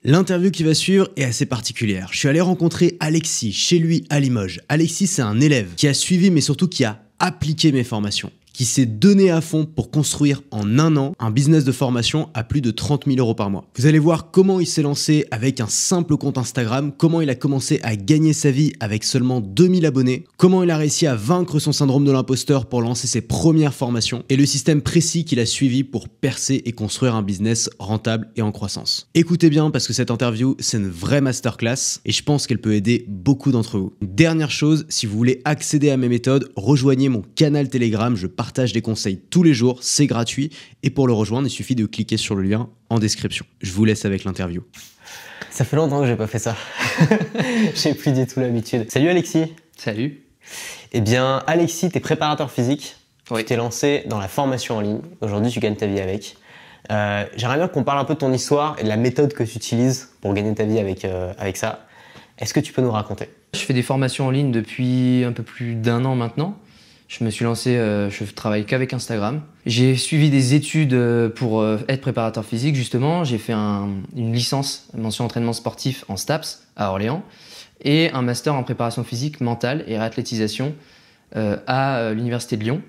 L'interview qui va suivre est assez particulière. Je suis allé rencontrer Alexis chez lui à Limoges. Alexis, c'est un élève qui a suivi mais surtout qui a appliqué mes formations, qui s'est donné à fond pour construire en un an un business de formation à plus de 30 000 € par mois. Vous allez voir comment il s'est lancé avec un simple compte Instagram, comment il a commencé à gagner sa vie avec seulement 2000 abonnés, comment il a réussi à vaincre son syndrome de l'imposteur pour lancer ses premières formations et le système précis qu'il a suivi pour percer et construire un business rentable et en croissance. Écoutez bien parce que cette interview, c'est une vraie masterclass et je pense qu'elle peut aider beaucoup d'entre vous. Dernière chose, si vous voulez accéder à mes méthodes, rejoignez mon canal Telegram, je partage des conseils tous les jours, c'est gratuit et pour le rejoindre, il suffit de cliquer sur le lien en description. Je vous laisse avec l'interview. Ça fait longtemps que j'ai pas fait ça. J'ai plus du tout l'habitude. Salut Alexis. Salut. Eh bien Alexis, t'es préparateur physique. Oui. Tu t'es lancé dans la formation en ligne. Aujourd'hui, tu gagnes ta vie avec. J'aimerais bien qu'on parle un peu de ton histoire et de la méthode que tu utilises pour gagner ta vie avec ça. Est-ce que tu peux nous raconter? Je fais des formations en ligne depuis un peu plus d'1 an maintenant. Je me suis lancé, je travaille qu'avec Instagram. J'ai suivi des études pour être préparateur physique justement. J'ai fait une licence mention entraînement sportif en STAPS à Orléans et un master en préparation physique mentale et réathlétisation à l'université de Lyon.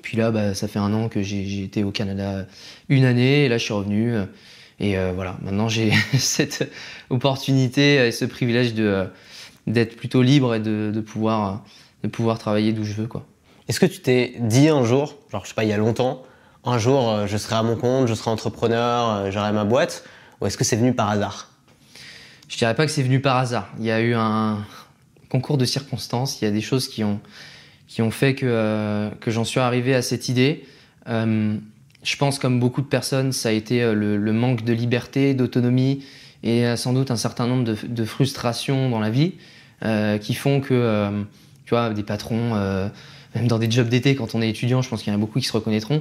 Puis là, ça fait 1 an que j'ai été au Canada 1 année et là je suis revenu. Et voilà, maintenant j'ai cette opportunité et ce privilège d'être plutôt libre et de pouvoir travailler d'où je veux, quoi. Est-ce que tu t'es dit un jour, genre je sais pas, il y a longtemps, un jour je serai à mon compte, je serai entrepreneur, j'aurai ma boîte, ou est-ce que c'est venu par hasard? Je dirais pas que c'est venu par hasard. Il y a eu un concours de circonstances, il y a des choses qui ont fait que j'en suis arrivé à cette idée. Je pense, comme beaucoup de personnes, ça a été le manque de liberté, d'autonomie et sans doute un certain nombre de frustrations dans la vie qui font que, tu vois, des patrons, même dans des jobs d'été quand on est étudiant, je pense qu'il y en a beaucoup qui se reconnaîtront,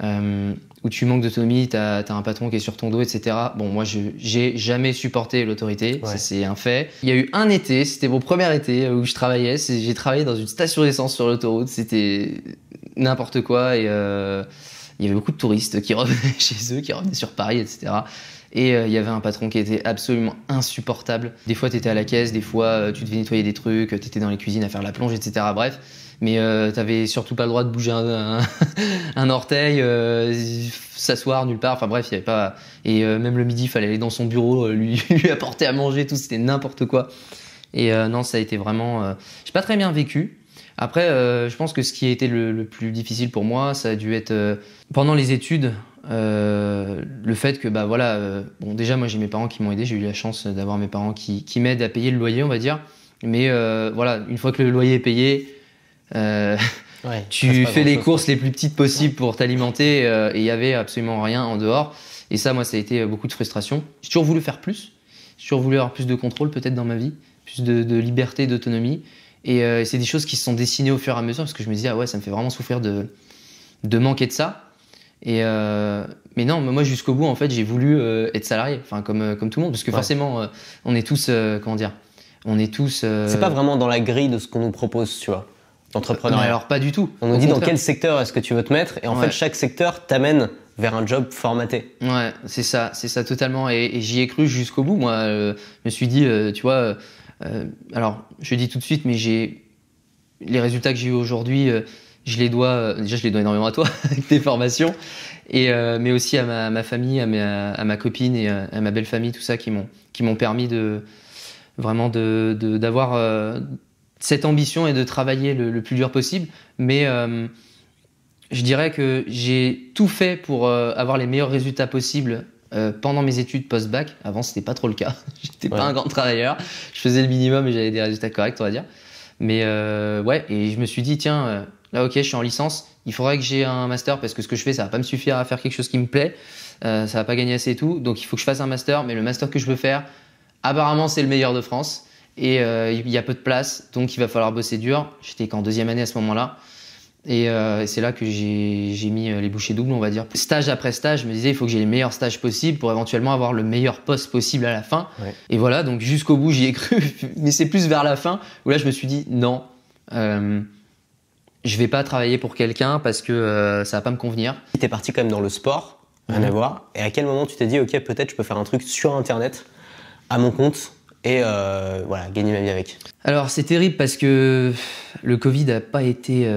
où tu manques d'autonomie, t'as un patron qui est sur ton dos, etc. Bon, moi, j'ai jamais supporté l'autorité, ouais. Ça c'est un fait. Il y a eu un été, c'était mon premier été où je travaillais, j'ai travaillé dans une station d'essence sur l'autoroute, c'était n'importe quoi et il y avait beaucoup de touristes qui revenaient chez eux, qui revenaient sur Paris, etc. Et il y avait un patron qui était absolument insupportable. Des fois, tu étais à la caisse, des fois, tu devais nettoyer des trucs, tu étais dans les cuisines à faire la plonge, etc. Bref, mais tu n'avais surtout pas le droit de bouger un orteil, s'asseoir nulle part. Enfin bref, il y avait pas. Et même le midi, il fallait aller dans son bureau, lui apporter à manger, tout, c'était n'importe quoi. Et non, ça a été vraiment. J'ai pas très bien vécu. Après, je pense que ce qui a été le plus difficile pour moi, ça a dû être pendant les études. Le fait que bon, déjà moi j'ai mes parents qui m'ont aidé, j'ai eu la chance d'avoir mes parents qui m'aident à payer le loyer, on va dire, mais voilà, une fois que le loyer est payé, tu fais les courses les plus petites possibles pour t'alimenter et il y avait absolument rien en dehors, et ça, moi, ça a été beaucoup de frustration. J'ai toujours voulu faire plus, j'ai toujours voulu avoir plus de contrôle peut-être dans ma vie, plus de liberté, d'autonomie, et c'est des choses qui se sont dessinées au fur et à mesure parce que je me disais ah ouais, ça me fait vraiment souffrir de manquer de ça. Et mais non, moi jusqu'au bout en fait j'ai voulu être salarié, enfin comme tout le monde, parce que forcément on est tous on est tous. C'est pas vraiment dans la grille de ce qu'on nous propose, tu vois, d'entrepreneuriat. Alors pas du tout. On nous dit dans quel secteur est-ce que tu veux te mettre, et en fait chaque secteur t'amène vers un job formaté. Ouais, c'est ça totalement, et j'y ai cru jusqu'au bout. Moi, je me suis dit, tu vois, alors je dis tout de suite, mais les résultats que j'ai eu aujourd'hui. Je les dois énormément à toi avec tes formations, et mais aussi à ma famille, à ma copine et à ma belle famille, tout ça qui m'ont permis d'avoir cette ambition et de travailler le plus dur possible. Mais je dirais que j'ai tout fait pour avoir les meilleurs résultats possibles pendant mes études post-bac. Avant, c'était pas trop le cas. J'étais pas un grand travailleur. Je faisais le minimum et j'avais des résultats corrects, on va dire. Mais et je me suis dit tiens. Là, ok, je suis en licence, il faudrait que j'ai un master parce que ce que je fais, ça va pas me suffire à faire quelque chose qui me plaît, ça va pas gagner assez et tout, donc il faut que je fasse un master, mais le master que je veux faire, apparemment, c'est le meilleur de France et il y a peu de place, donc il va falloir bosser dur. J'étais qu'en 2e année à ce moment-là, et c'est là que j'ai mis les bouchées doubles, on va dire. Stage après stage, je me disais, il faut que j'ai les meilleurs stages possibles pour éventuellement avoir le meilleur poste possible à la fin. Ouais. Et voilà, donc jusqu'au bout, j'y ai cru, mais c'est plus vers la fin où là, je me suis dit, non. Je vais pas travailler pour quelqu'un parce que ça va pas me convenir. T'es parti quand même dans le sport. rien à voir. Et à quel moment tu t'es dit, ok, peut-être je peux faire un truc sur Internet, à mon compte, et voilà, gagner ma vie avec? Alors c'est terrible parce que le Covid n'a pas été...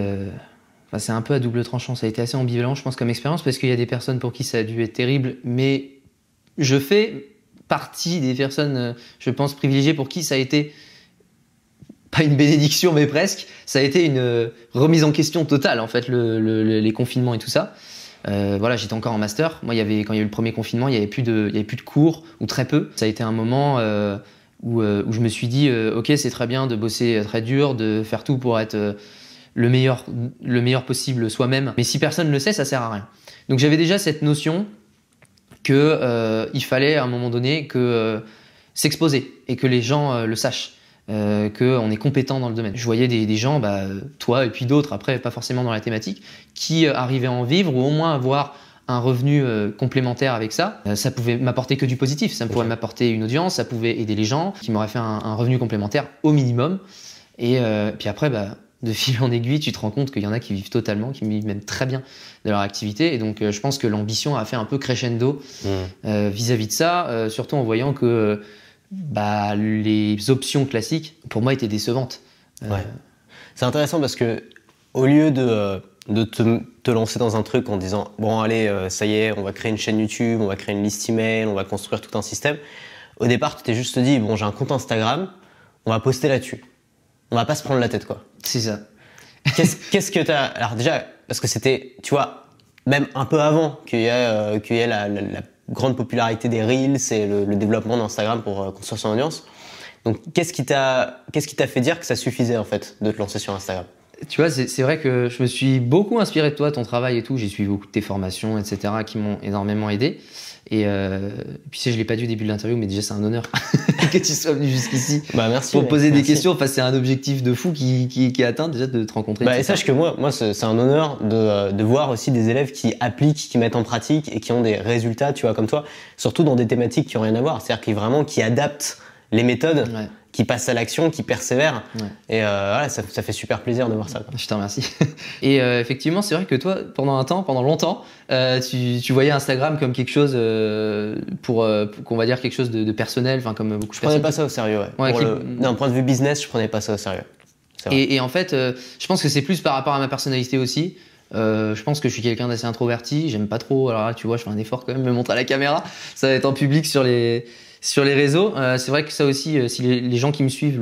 Enfin, c'est un peu à double tranchant, ça a été assez ambivalent je pense comme expérience parce qu'il y a des personnes pour qui ça a dû être terrible, mais je fais partie des personnes, je pense, privilégiées pour qui ça a été pas une bénédiction mais presque, ça a été une remise en question totale en fait, les confinements et tout ça. Voilà, j'étais encore en master. Moi, quand il y a eu le premier confinement, il y avait plus de cours ou très peu. Ça a été un moment où je me suis dit, ok, c'est très bien de bosser très dur, de faire tout pour être le meilleur possible soi-même. Mais si personne ne le sait, ça sert à rien. Donc j'avais déjà cette notion que il fallait à un moment donné que s'exposer et que les gens le sachent. Qu'on est compétent dans le domaine. Je voyais des gens, toi et puis d'autres, après pas forcément dans la thématique, qui arrivaient à en vivre ou au moins avoir un revenu complémentaire avec ça. Ça pouvait m'apporter que du positif, ça pourrait m'apporter une audience, ça pouvait aider les gens, qui m'auraient fait un revenu complémentaire au minimum. Et puis après, de fil en aiguille, tu te rends compte qu'il y en a qui vivent totalement, qui vivent même très bien de leur activité. Et donc je pense que l'ambition a fait un peu crescendo vis-à-vis de ça, surtout en voyant que les options classiques, pour moi, étaient décevantes. Ouais. C'est intéressant parce que au lieu de te lancer dans un truc en disant bon allez, ça y est, on va créer une chaîne YouTube, on va créer une liste email, on va construire tout un système, au départ, tu t'es juste dit bon, j'ai un compte Instagram, on va poster là-dessus. On va pas se prendre la tête, quoi. C'est ça. Qu'est-ce que t'as... Alors déjà, parce que c'était, tu vois, même un peu avant qu'il y ait la grande popularité des Reels et le développement d'Instagram pour construire son audience. Donc, qu'est-ce qui t'a fait dire que ça suffisait, en fait, de te lancer sur Instagram? Tu vois, c'est vrai que je me suis beaucoup inspiré de toi, ton travail et tout. J'ai suivi beaucoup de tes formations, etc., qui m'ont énormément aidé. Et puis, je l'ai pas dit au début de l'interview, mais déjà, c'est un honneur que tu sois venu jusqu'ici merci, pour poser merci. des questions. Enfin, c'est un objectif de fou qui est atteint, déjà, de te rencontrer. Et sache que moi c'est un honneur de voir aussi des élèves qui appliquent, qui mettent en pratique et qui ont des résultats, tu vois, comme toi, surtout dans des thématiques qui ont rien à voir. C'est-à-dire qui adaptent les méthodes, qui passent à l'action, qui persévèrent. Et voilà, ça fait super plaisir de voir ça, quoi. Je te remercie. Et effectivement, c'est vrai que toi, pendant longtemps, tu voyais Instagram comme quelque chose qu'on va dire quelque chose de personnel, enfin comme beaucoup de personnes. Je prenais pas ça au sérieux, d'un point de vue business, je prenais pas ça au sérieux. Et en fait, je pense que c'est plus par rapport à ma personnalité aussi. Je pense que je suis quelqu'un d'assez introverti. J'aime pas trop. Alors là, tu vois, je fais un effort quand même, me montrer à la caméra. Ça va être en public sur les réseaux. C'est vrai que ça aussi, si les gens qui me suivent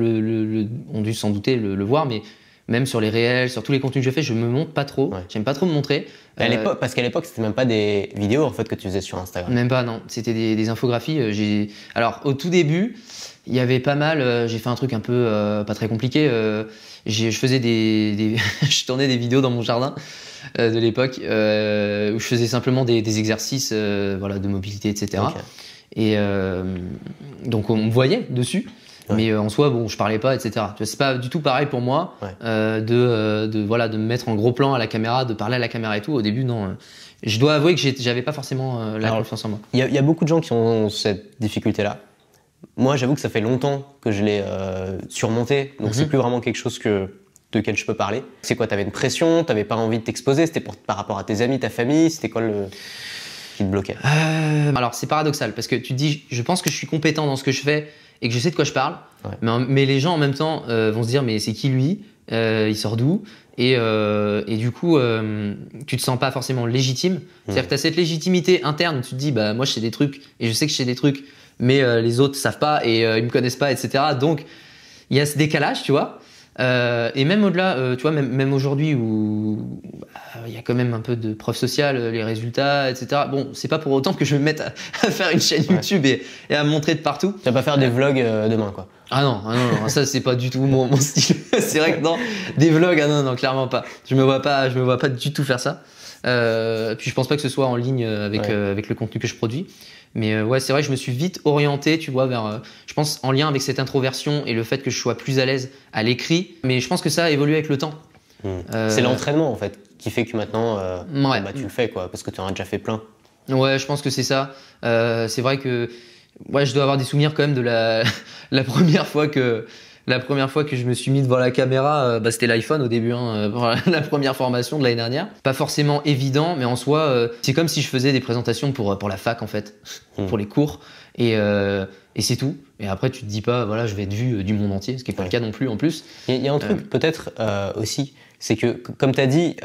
ont dû s'en douter, le voir, mais même sur les réels, sur tous les contenus que je fais, je me montre pas trop. J'aime pas trop me montrer. Parce qu'à l'époque, c'était même pas des vidéos en fait que tu faisais sur Instagram. Même pas, non. C'était des infographies. Alors, au tout début, il y avait pas mal. J'ai fait un truc un peu pas très compliqué. Je faisais je tournais des vidéos dans mon jardin de l'époque où je faisais simplement des exercices, de mobilité, etc. Okay. Et donc on me voyait dessus, mais en soi, bon, je parlais pas, etc. Tu vois, c'est pas du tout pareil pour moi de me mettre en gros plan à la caméra, de parler à la caméra et tout. Au début, non. Je dois avouer que j'avais pas forcément la confiance en moi. Il y a beaucoup de gens qui ont cette difficulté-là. Moi, j'avoue que ça fait longtemps que je l'ai surmonté, donc c'est plus vraiment quelque chose de quel je peux parler. C'est quoi, t'avais une pression, t'avais pas envie de t'exposer, c'était par rapport à tes amis, ta famille, c'était quoi qui te bloquait? Alors c'est paradoxal parce que tu te dis, je pense que je suis compétent dans ce que je fais et que je sais de quoi je parle, mais les gens en même temps vont se dire mais c'est qui lui, il sort d'où, et du coup tu te sens pas forcément légitime. C'est-à-dire que tu as cette légitimité interne où tu te dis moi je sais des trucs et je sais que je sais des trucs, mais les autres savent pas et ils me connaissent pas, etc. Donc il y a ce décalage, tu vois. Et même au-delà, tu vois, même aujourd'hui où il y a quand même un peu de preuve sociale, les résultats, etc. Bon, c'est pas pour autant que je me mette à faire une chaîne YouTube et à me montrer de partout. Tu vas pas faire des vlogs demain, quoi. Ah non, ça c'est pas du tout mon style. C'est vrai que non, des vlogs, non, clairement pas. Je me vois pas du tout faire ça. Puis je pense pas que ce soit en ligne avec le contenu que je produis. Mais c'est vrai que je me suis vite orienté, tu vois, vers, je pense, en lien avec cette introversion et le fait que je sois plus à l'aise à l'écrit. Mais je pense que ça a évolué avec le temps. C'est l'entraînement, en fait, qui fait que maintenant, tu le fais, quoi, parce que tu en as déjà fait plein. Ouais, je pense que c'est ça. C'est vrai que je dois avoir des souvenirs quand même de la première fois que La première fois que je me suis mis devant la caméra, c'était l'iPhone au début, hein, pour la première formation de l'année dernière. Pas forcément évident, mais en soi, c'est comme si je faisais des présentations pour la fac en fait, pour les cours, et c'est tout. Et après, tu te dis pas, voilà, je vais être vu du monde entier, ce qui n'est pas le cas non plus en plus. Il y a un truc peut-être aussi, c'est que comme tu as dit,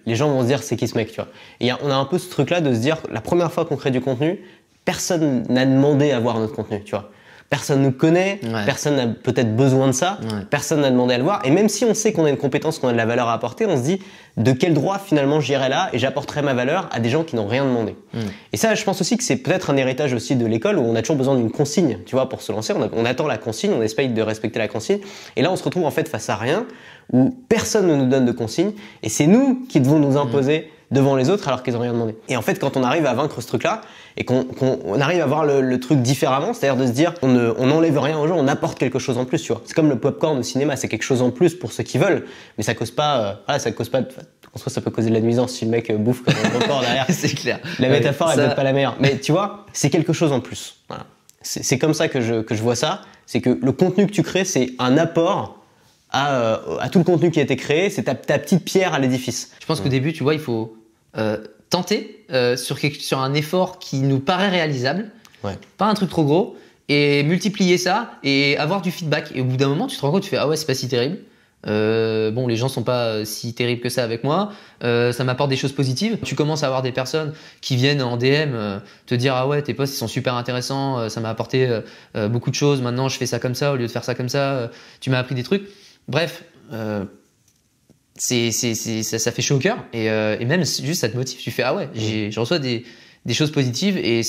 les gens vont se dire c'est qui ce mec, tu vois. Et on a un peu ce truc-là de se dire, la première fois qu'on crée du contenu, personne n'a demandé à voir notre contenu, tu vois. Personne nous connaît, personne n'a peut-être besoin de ça, personne n'a demandé à le voir. Et même si on sait qu'on a une compétence, qu'on a de la valeur à apporter, on se dit de quel droit finalement j'irai là et j'apporterai ma valeur à des gens qui n'ont rien demandé. Et ça, je pense aussi que c'est peut-être un héritage aussi de l'école où on a toujours besoin d'une consigne, tu vois, pour se lancer. On attend la consigne, on essaye de respecter la consigne. Et là, on se retrouve en fait face à rien où personne ne nous donne de consigne et c'est nous qui devons nous imposer devant les autres alors qu'ils n'ont rien demandé. Et en fait, quand on arrive à vaincre ce truc-là et qu'on arrive à voir le truc différemment, c'est-à-dire de se dire on n'enlève rien aux gens, on apporte quelque chose en plus, tu vois. C'est comme le popcorn au cinéma, c'est quelque chose en plus pour ceux qui veulent, mais ça cause pas, en soi, ça peut causer de la nuisance si le mec bouffe comme un popcorn derrière. C'est clair. La métaphore, elle peut-être pas la meilleure. Mais tu vois, c'est quelque chose en plus. Voilà. C'est comme ça que je vois ça. C'est que le contenu que tu crées, c'est un apport à tout le contenu qui a été créé. C'est ta petite pierre à l'édifice. Je pense qu'au début, tu vois, il faut tenter sur un effort qui nous paraît réalisable, pas un truc trop gros, et multiplier ça et avoir du feedback. Et au bout d'un moment, tu te rends compte, tu fais ah ouais, c'est pas si terrible. Bon, les gens sont pas si terribles que ça avec moi. Ça m'apporte des choses positives. Tu commences à avoir des personnes qui viennent en DM te dire ah ouais, tes posts ils sont super intéressants. Ça m'a apporté beaucoup de choses. Maintenant, je fais ça comme ça au lieu de faire ça comme ça. Tu m'as appris des trucs. Bref. Ça fait chaud au cœur et même juste ça te motive. Tu fais ah ouais, je reçois des choses positives et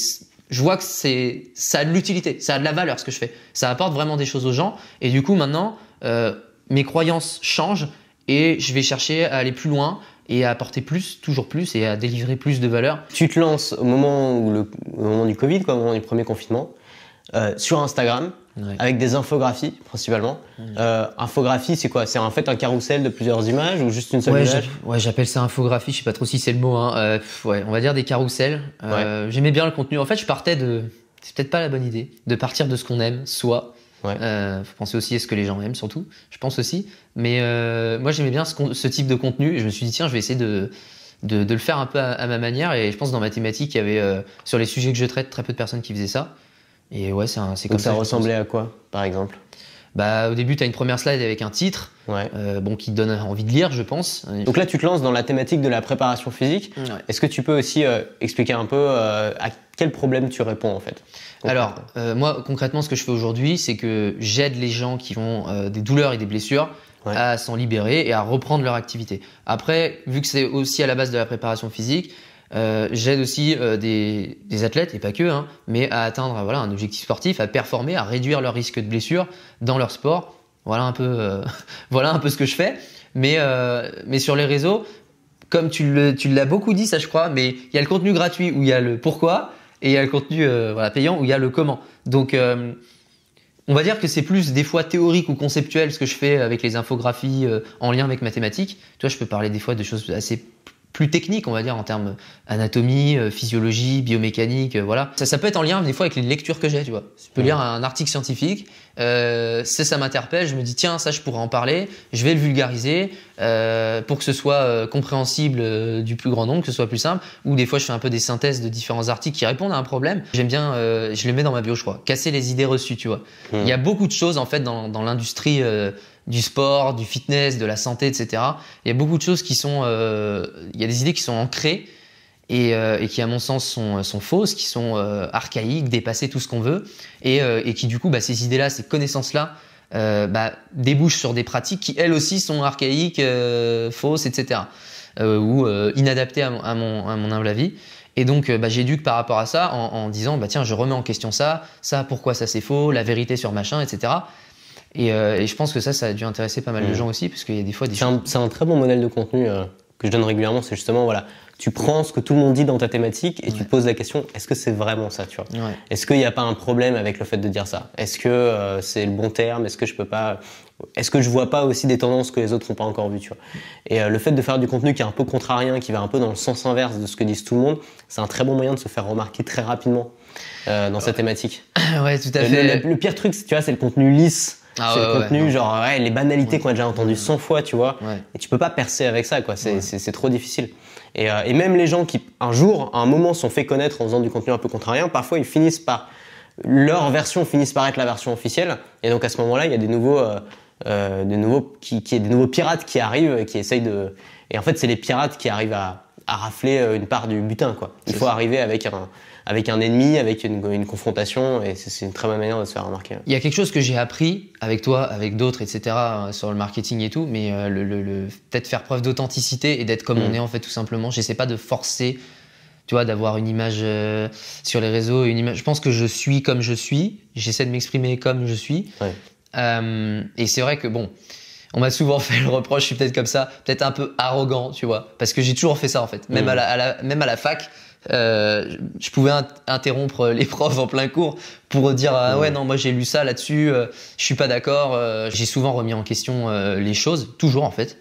je vois que ça a de l'utilité, ça a de la valeur ce que je fais. Ça apporte vraiment des choses aux gens et du coup maintenant mes croyances changent et je vais chercher à aller plus loin et à apporter plus, toujours plus et à délivrer plus de valeur. Tu te lances au moment du Covid, quoi, au moment du premier confinement, sur Instagram. Avec des infographies principalement. Infographie, c'est quoi? C'est en fait un carrousel de plusieurs images ou juste une seule image? J'appelle ça infographie. Je sais pas trop si c'est le mot. Hein. On va dire des carousels. J'aimais bien le contenu. En fait, je partais c'est peut-être pas la bonne idée de partir de ce qu'on aime, soit. Faut penser aussi à ce que les gens aiment, surtout. Je pense aussi. Mais moi, j'aimais bien ce type de contenu. Et je me suis dit tiens, je vais essayer de le faire un peu à ma manière. Et je pense dans ma thématique, il y avait sur les sujets que je traite très peu de personnes qui faisaient ça. Et ouais, c'est comme ça. Donc ça ressemblait à quoi, par exemple? Au début, tu as une première slide avec un titre qui te donne envie de lire, je pense. Donc là, tu te lances dans la thématique de la préparation physique. Est-ce que tu peux aussi expliquer un peu à quel problème tu réponds en fait? Alors, moi, concrètement, ce que je fais aujourd'hui, c'est que j'aide les gens qui ont des douleurs et des blessures à s'en libérer et à reprendre leur activité. Après, vu que c'est aussi à la base de la préparation physique, j'aide aussi des athlètes et pas que, hein, mais à atteindre un objectif sportif, à performer, à réduire leur risque de blessure dans leur sport. Voilà un peu ce que je fais. Mais sur les réseaux, comme tu l'as beaucoup dit, ça je crois, mais il y a le contenu gratuit où il y a le pourquoi et il y a le contenu payant où il y a le comment. Donc on va dire que c'est plus des fois théorique ou conceptuel ce que je fais avec les infographies en lien avec mathématiques. Tu vois, je peux parler des fois de choses assez plus technique, on va dire, en termes anatomie, physiologie, biomécanique, voilà. Ça peut être en lien des fois avec les lectures que j'ai, tu vois. Je peux lire un article scientifique, ça m'interpelle, je me dis tiens, ça je pourrais en parler, je vais le vulgariser pour que ce soit compréhensible du plus grand nombre, que ce soit plus simple. Ou des fois je fais un peu des synthèses de différents articles qui répondent à un problème. J'aime bien, je le mets dans ma bio, je crois, casser les idées reçues, tu vois. Il y a beaucoup de choses en fait dans l'industrie du sport, du fitness, de la santé, etc. Il y a beaucoup de choses qui sont, il y a des idées qui sont ancrées et qui, à mon sens, sont fausses, qui sont archaïques, dépassées, tout ce qu'on veut, et qui, du coup, ces idées-là, ces connaissances-là, débouchent sur des pratiques qui, elles aussi, sont archaïques, fausses, etc. Ou inadaptées à mon humble avis. Et donc, j'éduque par rapport à ça en disant, tiens, je remets en question ça, pourquoi ça c'est faux, la vérité sur machin, etc. Et je pense que ça a dû intéresser pas mal de gens aussi, parce qu'il y a des fois des choses... C'est un très bon modèle de contenu que je donne régulièrement, c'est justement, voilà, tu prends ce que tout le monde dit dans ta thématique et tu te poses la question, est-ce que c'est vraiment ça, tu vois? Est-ce qu'il n'y a pas un problème avec le fait de dire ça? Est-ce que c'est le bon terme? Est-ce que je vois pas aussi des tendances que les autres n'ont pas encore vues, tu vois? Et le fait de faire du contenu qui est un peu contrarien, qui va un peu dans le sens inverse de ce que disent tout le monde, c'est un très bon moyen de se faire remarquer très rapidement dans cette thématique. Ouais, tout à fait. Le pire truc, tu vois, c'est le contenu lisse. c'est le contenu, non. genre les banalités Ouais. qu'on a déjà entendues 100 fois, tu vois. Ouais. Et tu peux pas percer avec ça, quoi. Ouais. C'est trop difficile. Et même les gens qui, un jour, à un moment, sont fait connaître en faisant du contenu un peu contrariant, parfois ils finissent par, leur version finissent par être la version officielle. Et donc à ce moment-là, il y a des nouveaux pirates qui arrivent, qui essayent de. Et en fait, c'est les pirates qui arrivent à rafler une part du butin, quoi. Il faut arriver avec un ennemi, avec une confrontation, et c'est une très bonne manière de se faire remarquer. Il y a quelque chose que j'ai appris avec toi, avec d'autres, etc., sur le marketing et tout, mais peut-être faire preuve d'authenticité et d'être comme on est, en fait, tout simplement. J'essaie pas de forcer, tu vois, d'avoir une image sur les réseaux, une image. Je pense que je suis comme je suis, j'essaie de m'exprimer comme je suis. Ouais. Et c'est vrai que, bon, on m'a souvent fait le reproche, je suis peut-être comme ça, peut-être un peu arrogant, tu vois, parce que j'ai toujours fait ça, en fait. Même à la fac, je pouvais interrompre les profs en plein cours pour dire ah ouais non moi j'ai lu ça là-dessus, je suis pas d'accord. J'ai souvent remis en question les choses, toujours en fait.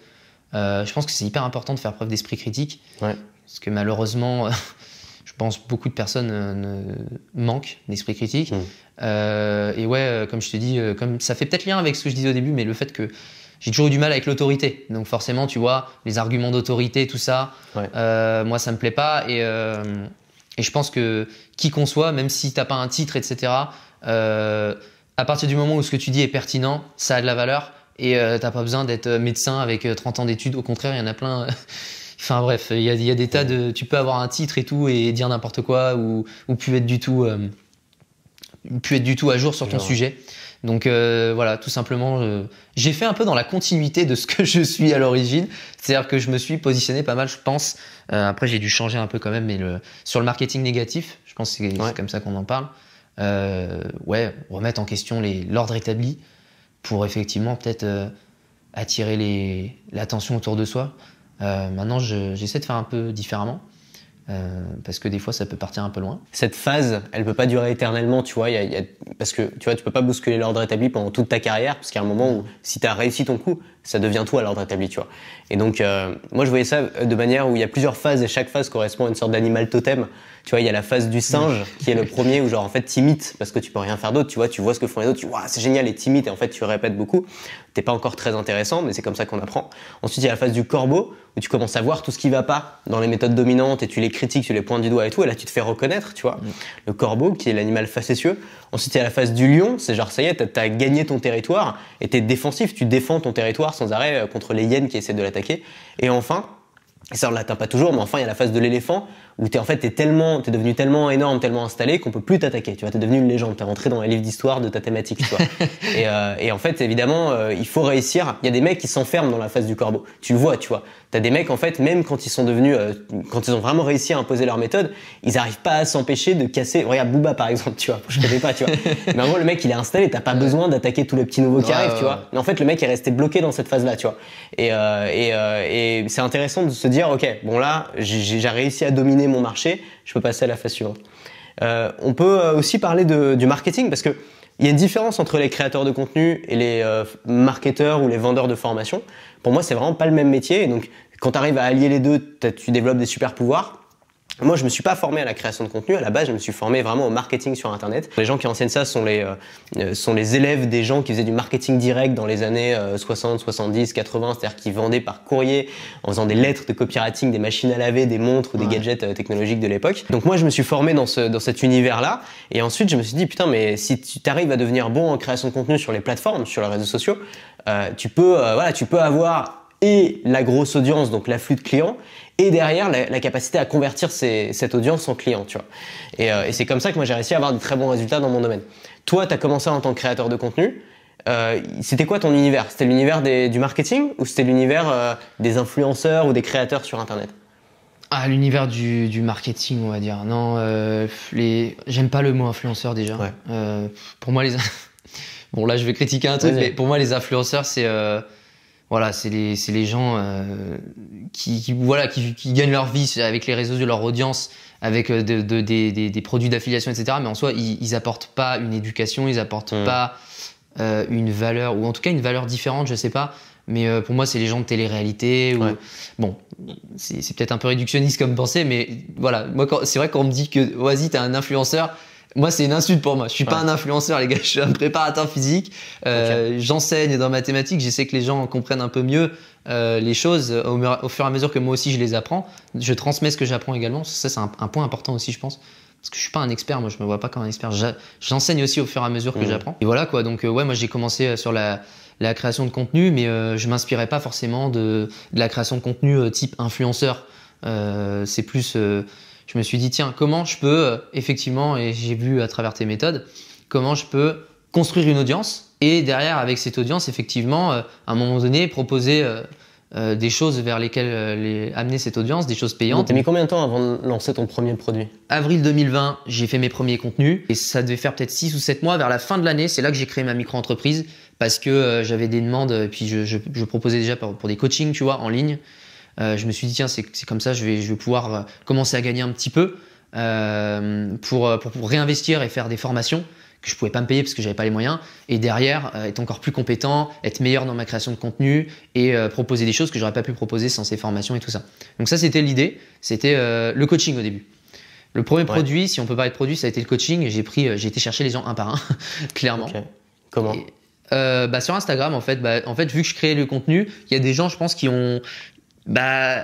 Je pense que c'est hyper important de faire preuve d'esprit critique, parce que malheureusement je pense beaucoup de personnes manquent d'esprit critique. Et ouais, comme je te dis, comme ça fait peut-être lien avec ce que je disais au début, mais le fait que j'ai toujours eu du mal avec l'autorité. Donc forcément, tu vois, les arguments d'autorité, tout ça, moi, ça me plaît pas. Et je pense que qui qu'on soit, même si t'as pas un titre, etc., à partir du moment où ce que tu dis est pertinent, ça a de la valeur. Et t'as pas besoin d'être médecin avec 30 ans d'études. Au contraire, il y en a plein... Enfin bref, il y a des tas de... Tu peux avoir un titre et tout et dire n'importe quoi ou plus être du tout à jour sur ton sujet. Donc voilà, tout simplement, j'ai fait un peu dans la continuité de ce que je suis à l'origine. C'est-à-dire que je me suis positionné pas mal, je pense. Après, j'ai dû changer un peu quand même, mais sur le marketing négatif, je pense que c'est comme ça qu'on en parle. Remettre en question l'ordre établi pour effectivement peut-être attirer l'attention autour de soi. Maintenant, j'essaie de faire un peu différemment. Parce que des fois ça peut partir un peu loin. Cette phase, elle peut pas durer éternellement, tu vois, parce que tu vois, tu peux pas bousculer l'ordre établi pendant toute ta carrière, parce qu'il y a un moment où si tu as réussi ton coup, ça devient toi l'ordre établi, tu vois. Et donc moi je voyais ça de manière où il y a plusieurs phases et chaque phase correspond à une sorte d'animal totem. Tu vois, il y a la phase du singe qui est le premier où genre en fait t'imites parce que tu peux rien faire d'autre, tu vois ce que font les autres, tu vois c'est génial et t'imites et en fait tu répètes beaucoup. T'es pas encore très intéressant, mais c'est comme ça qu'on apprend. Ensuite il y a la phase du corbeau où tu commences à voir tout ce qui va pas dans les méthodes dominantes et tu les critiques, tu les pointes du doigt et tout, et là tu te fais reconnaître, tu vois. Le corbeau qui est l'animal facétieux. Ensuite il y a la phase du lion, c'est genre ça y est, t'as gagné ton territoire et t'es défensif, tu défends ton territoire sans arrêt contre les hyènes qui essaient de l'attaquer. Et enfin, et ça on l'atteint pas toujours, mais enfin il y a la phase de l'éléphant où t'es devenu tellement énorme, tellement installé qu'on peut plus t'attaquer. Tu vois, t'es devenu une légende, t'es rentré dans les livres d'histoire de ta thématique, tu vois. et en fait, évidemment, il faut réussir. Il y a des mecs qui s'enferment dans la phase du corbeau. Tu le vois, tu vois. T'as des mecs en fait, même quand ils sont devenus, quand ils ont vraiment réussi à imposer leur méthode, ils arrivent pas à s'empêcher de casser. Regarde Booba par exemple, tu vois. Je connais pas, tu vois. Mais en gros, le mec il est installé, t'as pas besoin d'attaquer tous les petits nouveaux qui arrivent, tu vois. Mais en fait, le mec est resté bloqué dans cette phase-là, tu vois. Et c'est intéressant de se dire, ok, bon là, j'ai réussi à dominer mon marché. Je peux passer à la phase suivante. On peut aussi parler du marketing parce que il y a une différence entre les créateurs de contenu et les marketeurs ou les vendeurs de formation. Pour moi, c'est vraiment pas le même métier. Et donc, quand tu arrives à allier les deux, tu développes des super pouvoirs. Moi, je me suis pas formé à la création de contenu. À la base, je me suis formé vraiment au marketing sur Internet. Les gens qui enseignent ça sont les élèves des gens qui faisaient du marketing direct dans les années 60, 70, 80, c'est-à-dire qui vendaient par courrier en faisant des lettres de copywriting, des machines à laver, des montres ou des gadgets technologiques de l'époque. Donc moi, je me suis formé dans cet univers-là. Et ensuite, je me suis dit, putain, mais si tu arrives à devenir bon en création de contenu sur les plateformes, sur les réseaux sociaux, tu peux avoir et la grosse audience, donc l'afflux de clients, et derrière la capacité à convertir cette audience en clients, tu vois. Et c'est comme ça que moi j'ai réussi à avoir de très bons résultats dans mon domaine. Toi, tu as commencé en tant que créateur de contenu. C'était quoi ton univers? C'était l'univers du marketing ou c'était l'univers des influenceurs ou des créateurs sur Internet? Ah, l'univers du marketing, on va dire. Non, j'aime pas le mot influenceur déjà. Ouais. Pour moi, bon là je vais critiquer un truc, mais pour moi les influenceurs c'est les gens qui gagnent leur vie avec les réseaux de leur audience, avec des produits d'affiliation, etc. Mais en soi, ils apportent pas une éducation, ils apportent pas une valeur, ou en tout cas une valeur différente, je sais pas. Mais pour moi, c'est les gens de télé-réalité. Bon, c'est peut-être un peu réductionniste comme pensée, mais voilà. Moi, c'est vrai qu'on me dit que vas-y, t'es un influenceur. Moi, c'est une insulte pour moi. Je suis pas un influenceur, les gars. Je suis un préparateur physique. J'enseigne dans mathématiques. J'essaie que les gens comprennent un peu mieux les choses au fur et à mesure que moi aussi je les apprends. Je transmets ce que j'apprends également. Ça, c'est un point important aussi, je pense. Parce que je suis pas un expert. Moi, je me vois pas comme un expert. J'enseigne aussi au fur et à mesure que j'apprends. Et voilà quoi. Donc ouais, moi j'ai commencé sur la création de contenu, mais je m'inspirais pas forcément de la création de contenu type influenceur. C'est plus je me suis dit tiens, comment je peux effectivement, et j'ai vu à travers tes méthodes, comment je peux construire une audience et derrière avec cette audience effectivement à un moment donné proposer des choses vers lesquelles amener cette audience, des choses payantes. T'as mis combien de temps avant de lancer ton premier produit? Avril 2020, j'ai fait mes premiers contenus et ça devait faire peut-être 6 ou 7 mois. Vers la fin de l'année, c'est là que j'ai créé ma micro-entreprise parce que j'avais des demandes et puis je proposais déjà pour des coachings, tu vois, en ligne. Je me suis dit tiens, c'est comme ça, je vais pouvoir commencer à gagner un petit peu pour réinvestir et faire des formations que je pouvais pas me payer parce que j'avais pas les moyens, et derrière être encore plus compétent, être meilleur dans ma création de contenu et proposer des choses que j'aurais pas pu proposer sans ces formations et tout ça. Donc ça, c'était l'idée, c'était le coaching au début. Le premier produit, si on peut parler de produit, ça a été le coaching, et j'ai été chercher les gens un par un, clairement. Okay. Comment? Sur Instagram, en fait, vu que je créais le contenu, il y a des gens, je pense, qui ont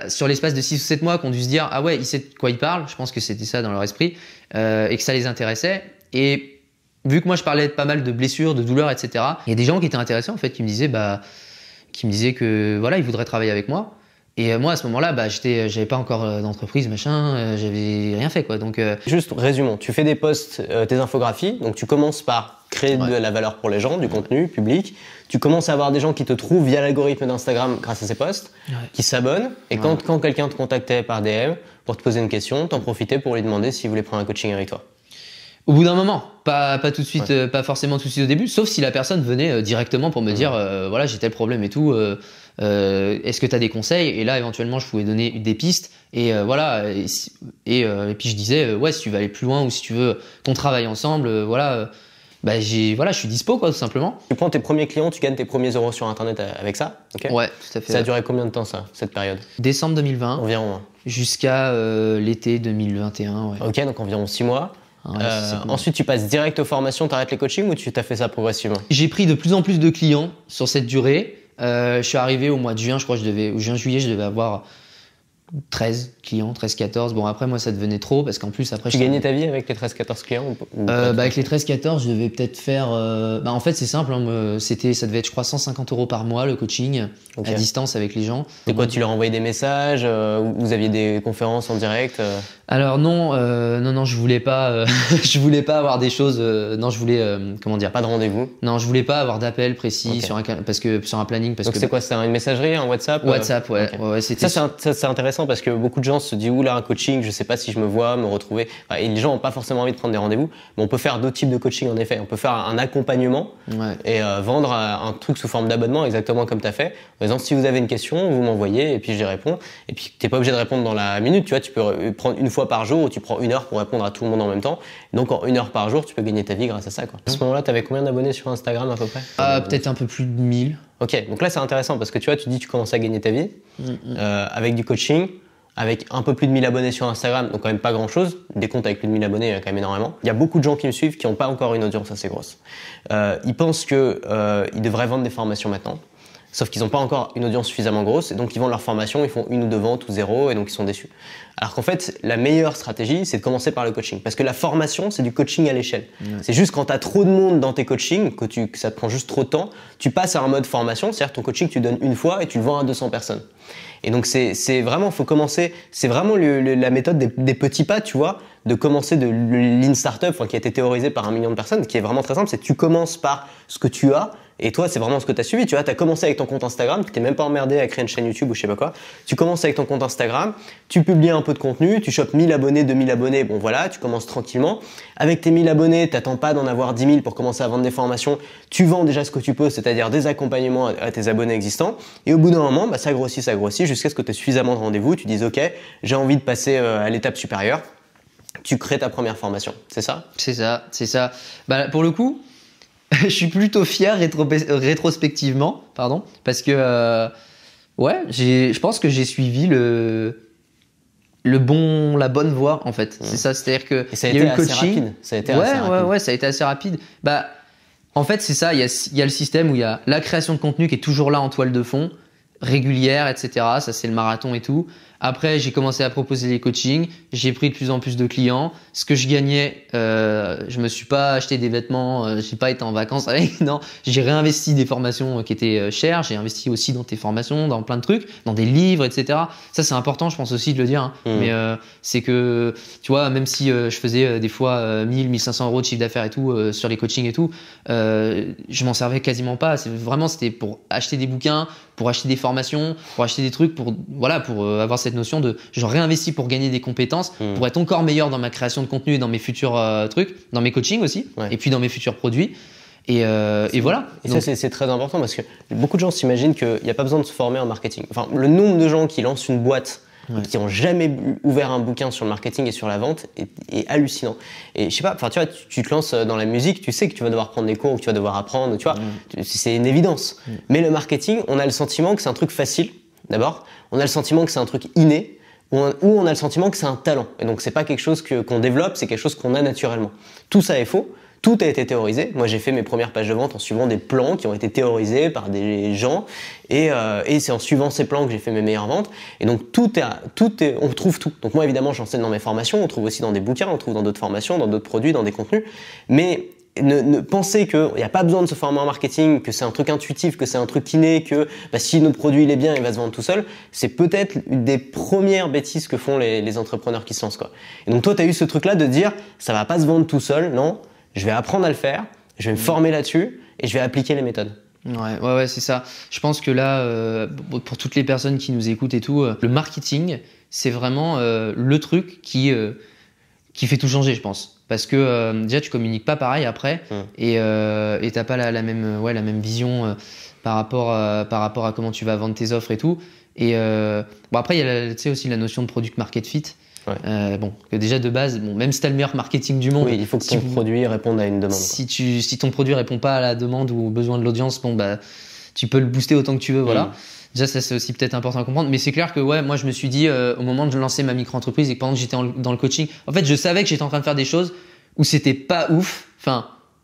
sur l'espace de 6 ou 7 mois, qui ont dû se dire ah ouais, il sait de quoi il parle. Je pense que c'était ça dans leur esprit et que ça les intéressait. Et vu que moi je parlais pas mal de blessures, de douleurs, etc. Il y a des gens qui étaient intéressés en fait, qui me disaient que voilà, ils voudraient travailler avec moi. Et moi à ce moment-là, j'avais pas encore d'entreprise, machin, j'avais rien fait quoi. Donc juste résumons, tu fais des posts, tes infographies, donc tu commences par créer de la valeur pour les gens, du contenu public. Tu commences à avoir des gens qui te trouvent via l'algorithme d'Instagram grâce à ces posts, qui s'abonnent. Et quand quelqu'un te contactait par DM pour te poser une question, t'en profitais pour lui demander s'il voulait prendre un coaching avec toi. Au bout d'un moment, pas tout de suite, pas forcément tout de suite au début, sauf si la personne venait directement pour me dire voilà, j'ai tel problème et tout, est-ce que tu as des conseils? Et là éventuellement je pouvais donner des pistes et voilà, et puis je disais ouais, si tu veux aller plus loin ou si tu veux qu'on travaille ensemble, je suis dispo quoi, tout simplement. Tu prends tes premiers clients, tu gagnes tes premiers euros sur internet avec ça, ok? Ouais, tout à fait. Ça a duré combien de temps ça, cette période? Décembre 2020 environ, jusqu'à l'été 2021. Ouais. Ok, donc environ 6 mois. Ouais, ensuite, tu passes direct aux formations, tu arrêtes les coachings ou tu t'as fait ça progressivement? J'ai pris de plus en plus de clients sur cette durée. Je suis arrivé au mois de juin, je crois, au juin-juillet, je devais avoir 13 clients, 13-14. Bon, après, moi, ça devenait trop parce qu'en plus, après. Tu gagnais ta vie avec les 13-14 clients avec les 13-14, je devais peut-être faire. En fait, c'est simple. Hein, ça devait être, je crois, 150 € par mois le coaching à distance avec les gens. C'est quoi, tu leur envoyais des messages? Vous aviez des conférences en direct? Alors non, je voulais pas. Je voulais pas avoir des choses. Non, je voulais. Comment dire? Pas de rendez-vous? Non, je voulais pas avoir d'appel précis sur un planning. Donc c'est quoi? C'était une messagerie, un WhatsApp? WhatsApp, ouais. Okay. Ouais, ça, c'est intéressant parce que beaucoup de gens se disent oula, un coaching, je sais pas si je me vois me retrouver. Et les gens ont pas forcément envie de prendre des rendez-vous, mais on peut faire d'autres types de coaching en effet. On peut faire un accompagnement et vendre un truc sous forme d'abonnement, exactement comme tu as fait. Par exemple, si vous avez une question, vous m'envoyez et puis j'y réponds. Et puis t'es pas obligé de répondre dans la minute, tu vois. Tu peux prendre une fois par jour ou tu prends 1 heure pour répondre à tout le monde en même temps. Donc en 1 heure par jour, tu peux gagner ta vie grâce à ça, quoi. À ce moment-là, tu avais combien d'abonnés sur Instagram à peu près? Peut-être un peu plus de 1000. Ok, donc là c'est intéressant parce que tu vois, tu dis tu commences à gagner ta vie avec du coaching. Avec un peu plus de 1000 abonnés sur Instagram, donc quand même pas grand chose. Des comptes avec plus de 1000 abonnés, il y en a quand même énormément. Il y a beaucoup de gens qui me suivent qui n'ont pas encore une audience assez grosse. Ils pensent que ils devraient vendre des formations maintenant. Sauf qu'ils n'ont pas encore une audience suffisamment grosse, et donc ils vendent leur formation, ils font 1 ou 2 ventes ou 0, et donc ils sont déçus. Alors qu'en fait, la meilleure stratégie, c'est de commencer par le coaching. Parce que la formation, c'est du coaching à l'échelle. C'est juste quand tu as trop de monde dans tes coachings, que ça te prend juste trop de temps, tu passes à un mode formation, c'est-à-dire ton coaching, tu donnes une fois et tu le vends à 200 personnes. Et donc c'est vraiment, faut commencer, c'est vraiment la méthode des petits pas, tu vois, de commencer de Lean Startup, qui a été théorisé par 1 million de personnes, qui est vraiment très simple, c'est que tu commences par ce que tu as, et toi, c'est vraiment ce que tu as suivi. Tu vois, tu as commencé avec ton compte Instagram, tu t'es même pas emmerdé à créer une chaîne YouTube ou je sais pas quoi. Tu commences avec ton compte Instagram, tu publies un peu de contenu, tu chopes 1000 abonnés, 2000 abonnés, bon voilà, tu commences tranquillement. Avec tes 1000 abonnés, t'attends pas d'en avoir 10 000 pour commencer à vendre des formations. Tu vends déjà ce que tu peux, c'est-à-dire des accompagnements à tes abonnés existants. Et au bout d'un moment, ça grossit, jusqu'à ce que tu aies suffisamment de rendez-vous. Tu dises, OK, j'ai envie de passer à l'étape supérieure. Tu crées ta première formation, c'est ça? C'est ça. Pour le coup, je suis plutôt fier rétrospectivement, parce que je pense que j'ai suivi la bonne voie en fait. C'est ça, c'est-à-dire que Et ça a il y été a eu le assez coaching. rapide. Ça a été assez rapide. Ouais, ça a été assez rapide. Bah, en fait, c'est ça. Il y a le système où il y a la création de contenu qui est toujours là en toile de fond, régulière, etc. Ça, c'est le marathon et tout. Après, j'ai commencé à proposer les coachings. J'ai pris de plus en plus de clients. Ce que je gagnais, je me suis pas acheté des vêtements. J'ai pas été en vacances avec. Non, j'ai réinvesti des formations qui étaient chères. J'ai investi aussi dans tes formations, dans plein de trucs, dans des livres, etc. Ça, c'est important, je pense aussi de le dire. Hein. Mais c'est que, tu vois, même si je faisais des fois 1000, 1500 euros de chiffre d'affaires et tout sur les coachings et tout, je m'en servais quasiment pas. C'était pour acheter des bouquins, pour acheter des formations, pour acheter des trucs, pour avoir cette notion de je réinvestis pour gagner des compétences, pour être encore meilleur dans ma création de contenu et dans mes futurs trucs, dans mes coachings aussi, et puis dans mes futurs produits. Et voilà. Et Donc, ça, c'est très important parce que beaucoup de gens s'imaginent qu'il n'y a pas besoin de se former en marketing. Enfin, le nombre de gens qui lancent une boîte et qui n'ont jamais ouvert un bouquin sur le marketing et sur la vente est hallucinant. Et je sais pas, enfin, tu vois, tu te lances dans la musique, tu sais que tu vas devoir prendre des cours ou que tu vas devoir apprendre, tu vois, c'est une évidence. Mais le marketing, on a le sentiment que c'est un truc facile, d'abord. On a le sentiment que c'est un truc inné, ou on a le sentiment que c'est un talent. Et donc, c'est pas quelque chose qu'on développe, c'est quelque chose qu'on a naturellement. Tout ça est faux. Tout a été théorisé. Moi, j'ai fait mes premières pages de vente en suivant des plans qui ont été théorisés par des gens. Et c'est en suivant ces plans que j'ai fait mes meilleures ventes. Et donc, on trouve tout. Donc, moi, évidemment, j'enseigne dans mes formations. On trouve aussi dans des bouquins, on trouve dans d'autres formations, dans d'autres produits, dans des contenus. Mais ne pensez qu'il n'y a pas besoin de se former en marketing, que c'est un truc intuitif, que c'est un truc inné, que si notre produit il est bien, il va se vendre tout seul. C'est peut-être une des premières bêtises que font les entrepreneurs qui se lancent, quoi. Et donc, toi, tu as eu ce truc-là de dire, ça va pas se vendre tout seul, non? Je vais apprendre à le faire, je vais me former là-dessus et je vais appliquer les méthodes. Ouais, c'est ça. Je pense que là, pour toutes les personnes qui nous écoutent et tout, le marketing, c'est vraiment le truc qui fait tout changer, je pense. Parce que déjà, tu communiques pas pareil après et t'as pas la même vision par rapport à comment tu vas vendre tes offres et tout. Et après, il y a aussi la notion de product market fit. Ouais. Que déjà de base, même si tu as le meilleur marketing du monde, oui, il faut que ton produit réponde à une demande. Si ton produit répond pas à la demande ou aux besoins de l'audience, tu peux le booster autant que tu veux, voilà. Déjà, ça c'est aussi peut-être important à comprendre. Mais c'est clair que moi je me suis dit au moment de lancer ma micro-entreprise et que pendant que j'étais dans le coaching, en fait, je savais que j'étais en train de faire des choses où c'était pas ouf,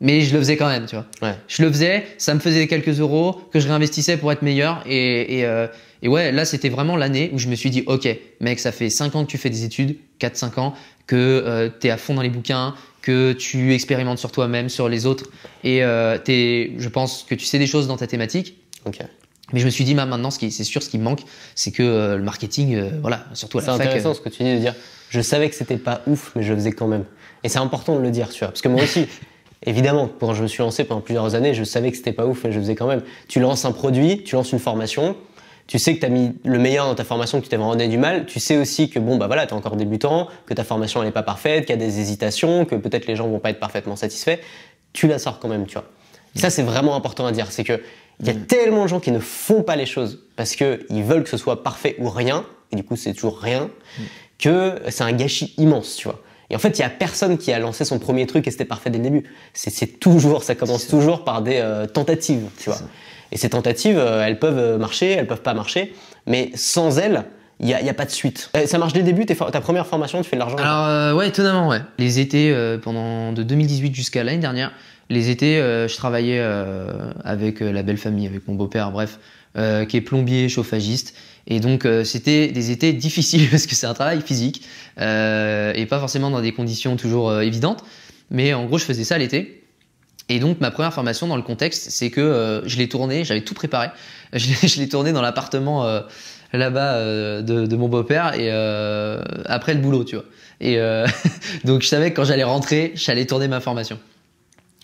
mais je le faisais quand même, tu vois. Ouais. Je le faisais, ça me faisait quelques euros que je réinvestissais pour être meilleur et ouais, là, c'était vraiment l'année où je me suis dit, ok, mec, ça fait 5 ans que tu fais des études, 4-5 ans, que tu es à fond dans les bouquins, que tu expérimentes sur toi-même, sur les autres, et je pense que tu sais des choses dans ta thématique. Ok. Mais je me suis dit, maintenant, c'est sûr, ce qui me manque, c'est que le marketing, surtout à la fac. C'est intéressant ce que tu dis de dire, je savais que c'était pas ouf, mais je le faisais quand même. Et c'est important de le dire, tu vois, parce que moi aussi, évidemment, quand je me suis lancé pendant plusieurs années, je savais que c'était pas ouf, mais je le faisais quand même. Tu lances un produit, tu lances une formation, tu sais que tu as mis le meilleur dans ta formation, que tu t'es vraiment donné du mal. Tu sais aussi que tu es encore débutant, que ta formation n'est pas parfaite, qu'il y a des hésitations, que peut-être les gens vont pas être parfaitement satisfaits. Tu la sors quand même, tu vois. Et ça, c'est vraiment important à dire. C'est que il y a tellement de gens qui ne font pas les choses parce qu'ils veulent que ce soit parfait ou rien, et du coup, c'est toujours rien, que c'est un gâchis immense, tu vois. Et en fait, il y a personne qui a lancé son premier truc et c'était parfait dès le début. Ça commence toujours par des tentatives, tu vois. Et ces tentatives, elles peuvent marcher, elles peuvent pas marcher, mais sans elles, il y a pas de suite. Ça marche dès le début, ta première formation, tu fais de l'argent? Alors étonnamment, ouais. Les étés, de 2018 jusqu'à l'année dernière, les étés, je travaillais avec la belle famille, avec mon beau-père, bref, qui est plombier, chauffagiste. Et donc, c'était des étés difficiles parce que c'est un travail physique et pas forcément dans des conditions toujours évidentes. Mais en gros, je faisais ça l'été. Et donc, ma première formation dans le contexte, c'est que je l'ai tournée, j'avais tout préparé. Je l'ai tournée dans l'appartement là-bas de mon beau-père et après le boulot, tu vois. Et donc, je savais que quand j'allais rentrer, j'allais tourner ma formation.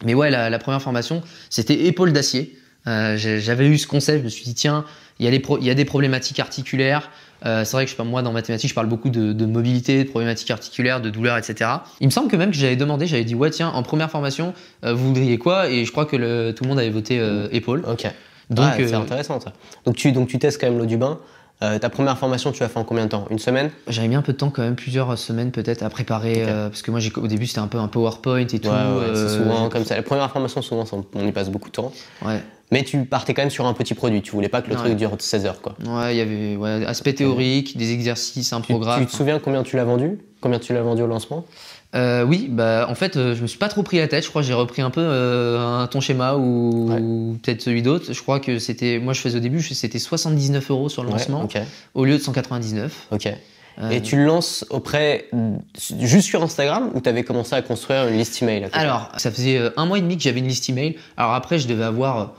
Mais ouais, la première formation, c'était épaule d'acier. J'avais eu ce concept, je me suis dit, tiens, il y a des problématiques articulaires. C'est vrai que moi, dans mathématiques, je parle beaucoup de mobilité, de problématiques articulaires, de douleurs, etc. Il me semble que même que j'avais dit, ouais, tiens, en première formation, vous voudriez quoi? Et je crois que tout le monde avait voté épaule. Ok. Donc, c'est intéressant, ça. Donc tu testes quand même l'eau du bain. Ta première formation, tu l'as fait en combien de temps? Une semaine? J'avais mis un peu de temps quand même, plusieurs semaines peut-être à préparer, Ok. parce que moi au début c'était un peu un PowerPoint et tout. C'est souvent comme ça. La première formation, souvent, on y passe beaucoup de temps. Ouais. Mais tu partais quand même sur un petit produit. Tu voulais pas que le truc dure 16 heures, quoi. Ouais, il y avait aspect théorique, des exercices, un programme. Tu te souviens combien tu l'as vendu? Combien tu l'as vendu au lancement? Oui, bah en fait, je me suis pas trop pris la tête. Je crois que j'ai repris un peu ton schéma ou peut-être celui d'autre. Je crois que c'était, moi je faisais au début, c'était 79 € sur le lancement Ok. au lieu de 199. Ok. Et tu le lances juste sur Instagram ou tu avais commencé à construire une liste email à côté? Alors, ça faisait 1 mois et demi que j'avais une liste email. Alors après, je devais avoir,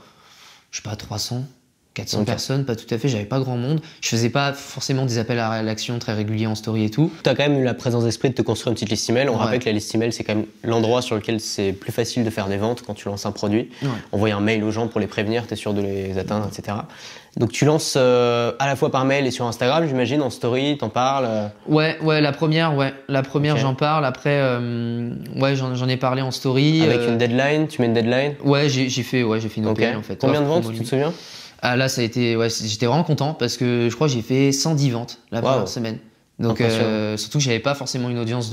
je sais pas, 300, 400 Ok. personnes, pas tout à fait. J'avais pas grand monde. Je faisais pas forcément des appels à l'action très réguliers en story et tout. Tu as quand même eu la présence d'esprit de te construire une petite liste email. On Ouais. rappelle que la liste email, c'est quand même l'endroit sur lequel c'est plus facile de faire des ventes quand tu lances un produit. Ouais. Envoyer un mail aux gens pour les prévenir, tu es sûr de les atteindre, etc. Donc tu lances à la fois par mail et sur Instagram, j'imagine, en story, t'en parles. Ouais, la première, Ok. j'en parle. Après, j'en ai parlé en story. Avec une deadline, tu mets une deadline. Ouais, j'ai fait une Ok. OPL en fait. Combien de Offre ventes, promo tu te limite. souviens? Ah là, ça a été, j'étais vraiment content parce que je crois que j'ai fait 110 ventes la Wow. première semaine. Donc Impressionnant. surtout que j'avais pas forcément une audience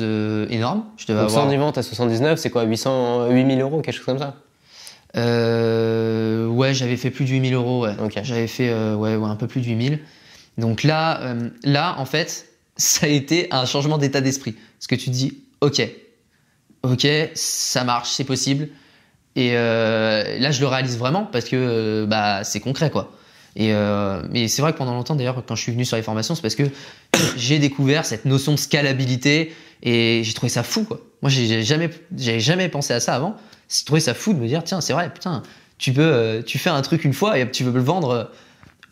énorme. Je devais Donc avoir 110 ventes à 79, c'est quoi, 8000 €, quelque chose comme ça? ouais, j'avais fait plus de 8000 €. Ouais. Ok. J'avais fait un peu plus de 8000. Donc là, en fait, ça a été un changement d'état d'esprit. Parce que tu te dis, ok, ça marche, c'est possible. Et là, je le réalise vraiment parce que c'est concret, quoi. Mais c'est vrai que pendant longtemps, d'ailleurs, quand je suis venu sur les formations, c'est parce que j'ai découvert cette notion de scalabilité et j'ai trouvé ça fou, quoi. Moi, j'avais jamais pensé à ça avant. J'ai trouvé ça fou de me dire, tiens, c'est vrai, putain, tu fais un truc une fois et tu veux le vendre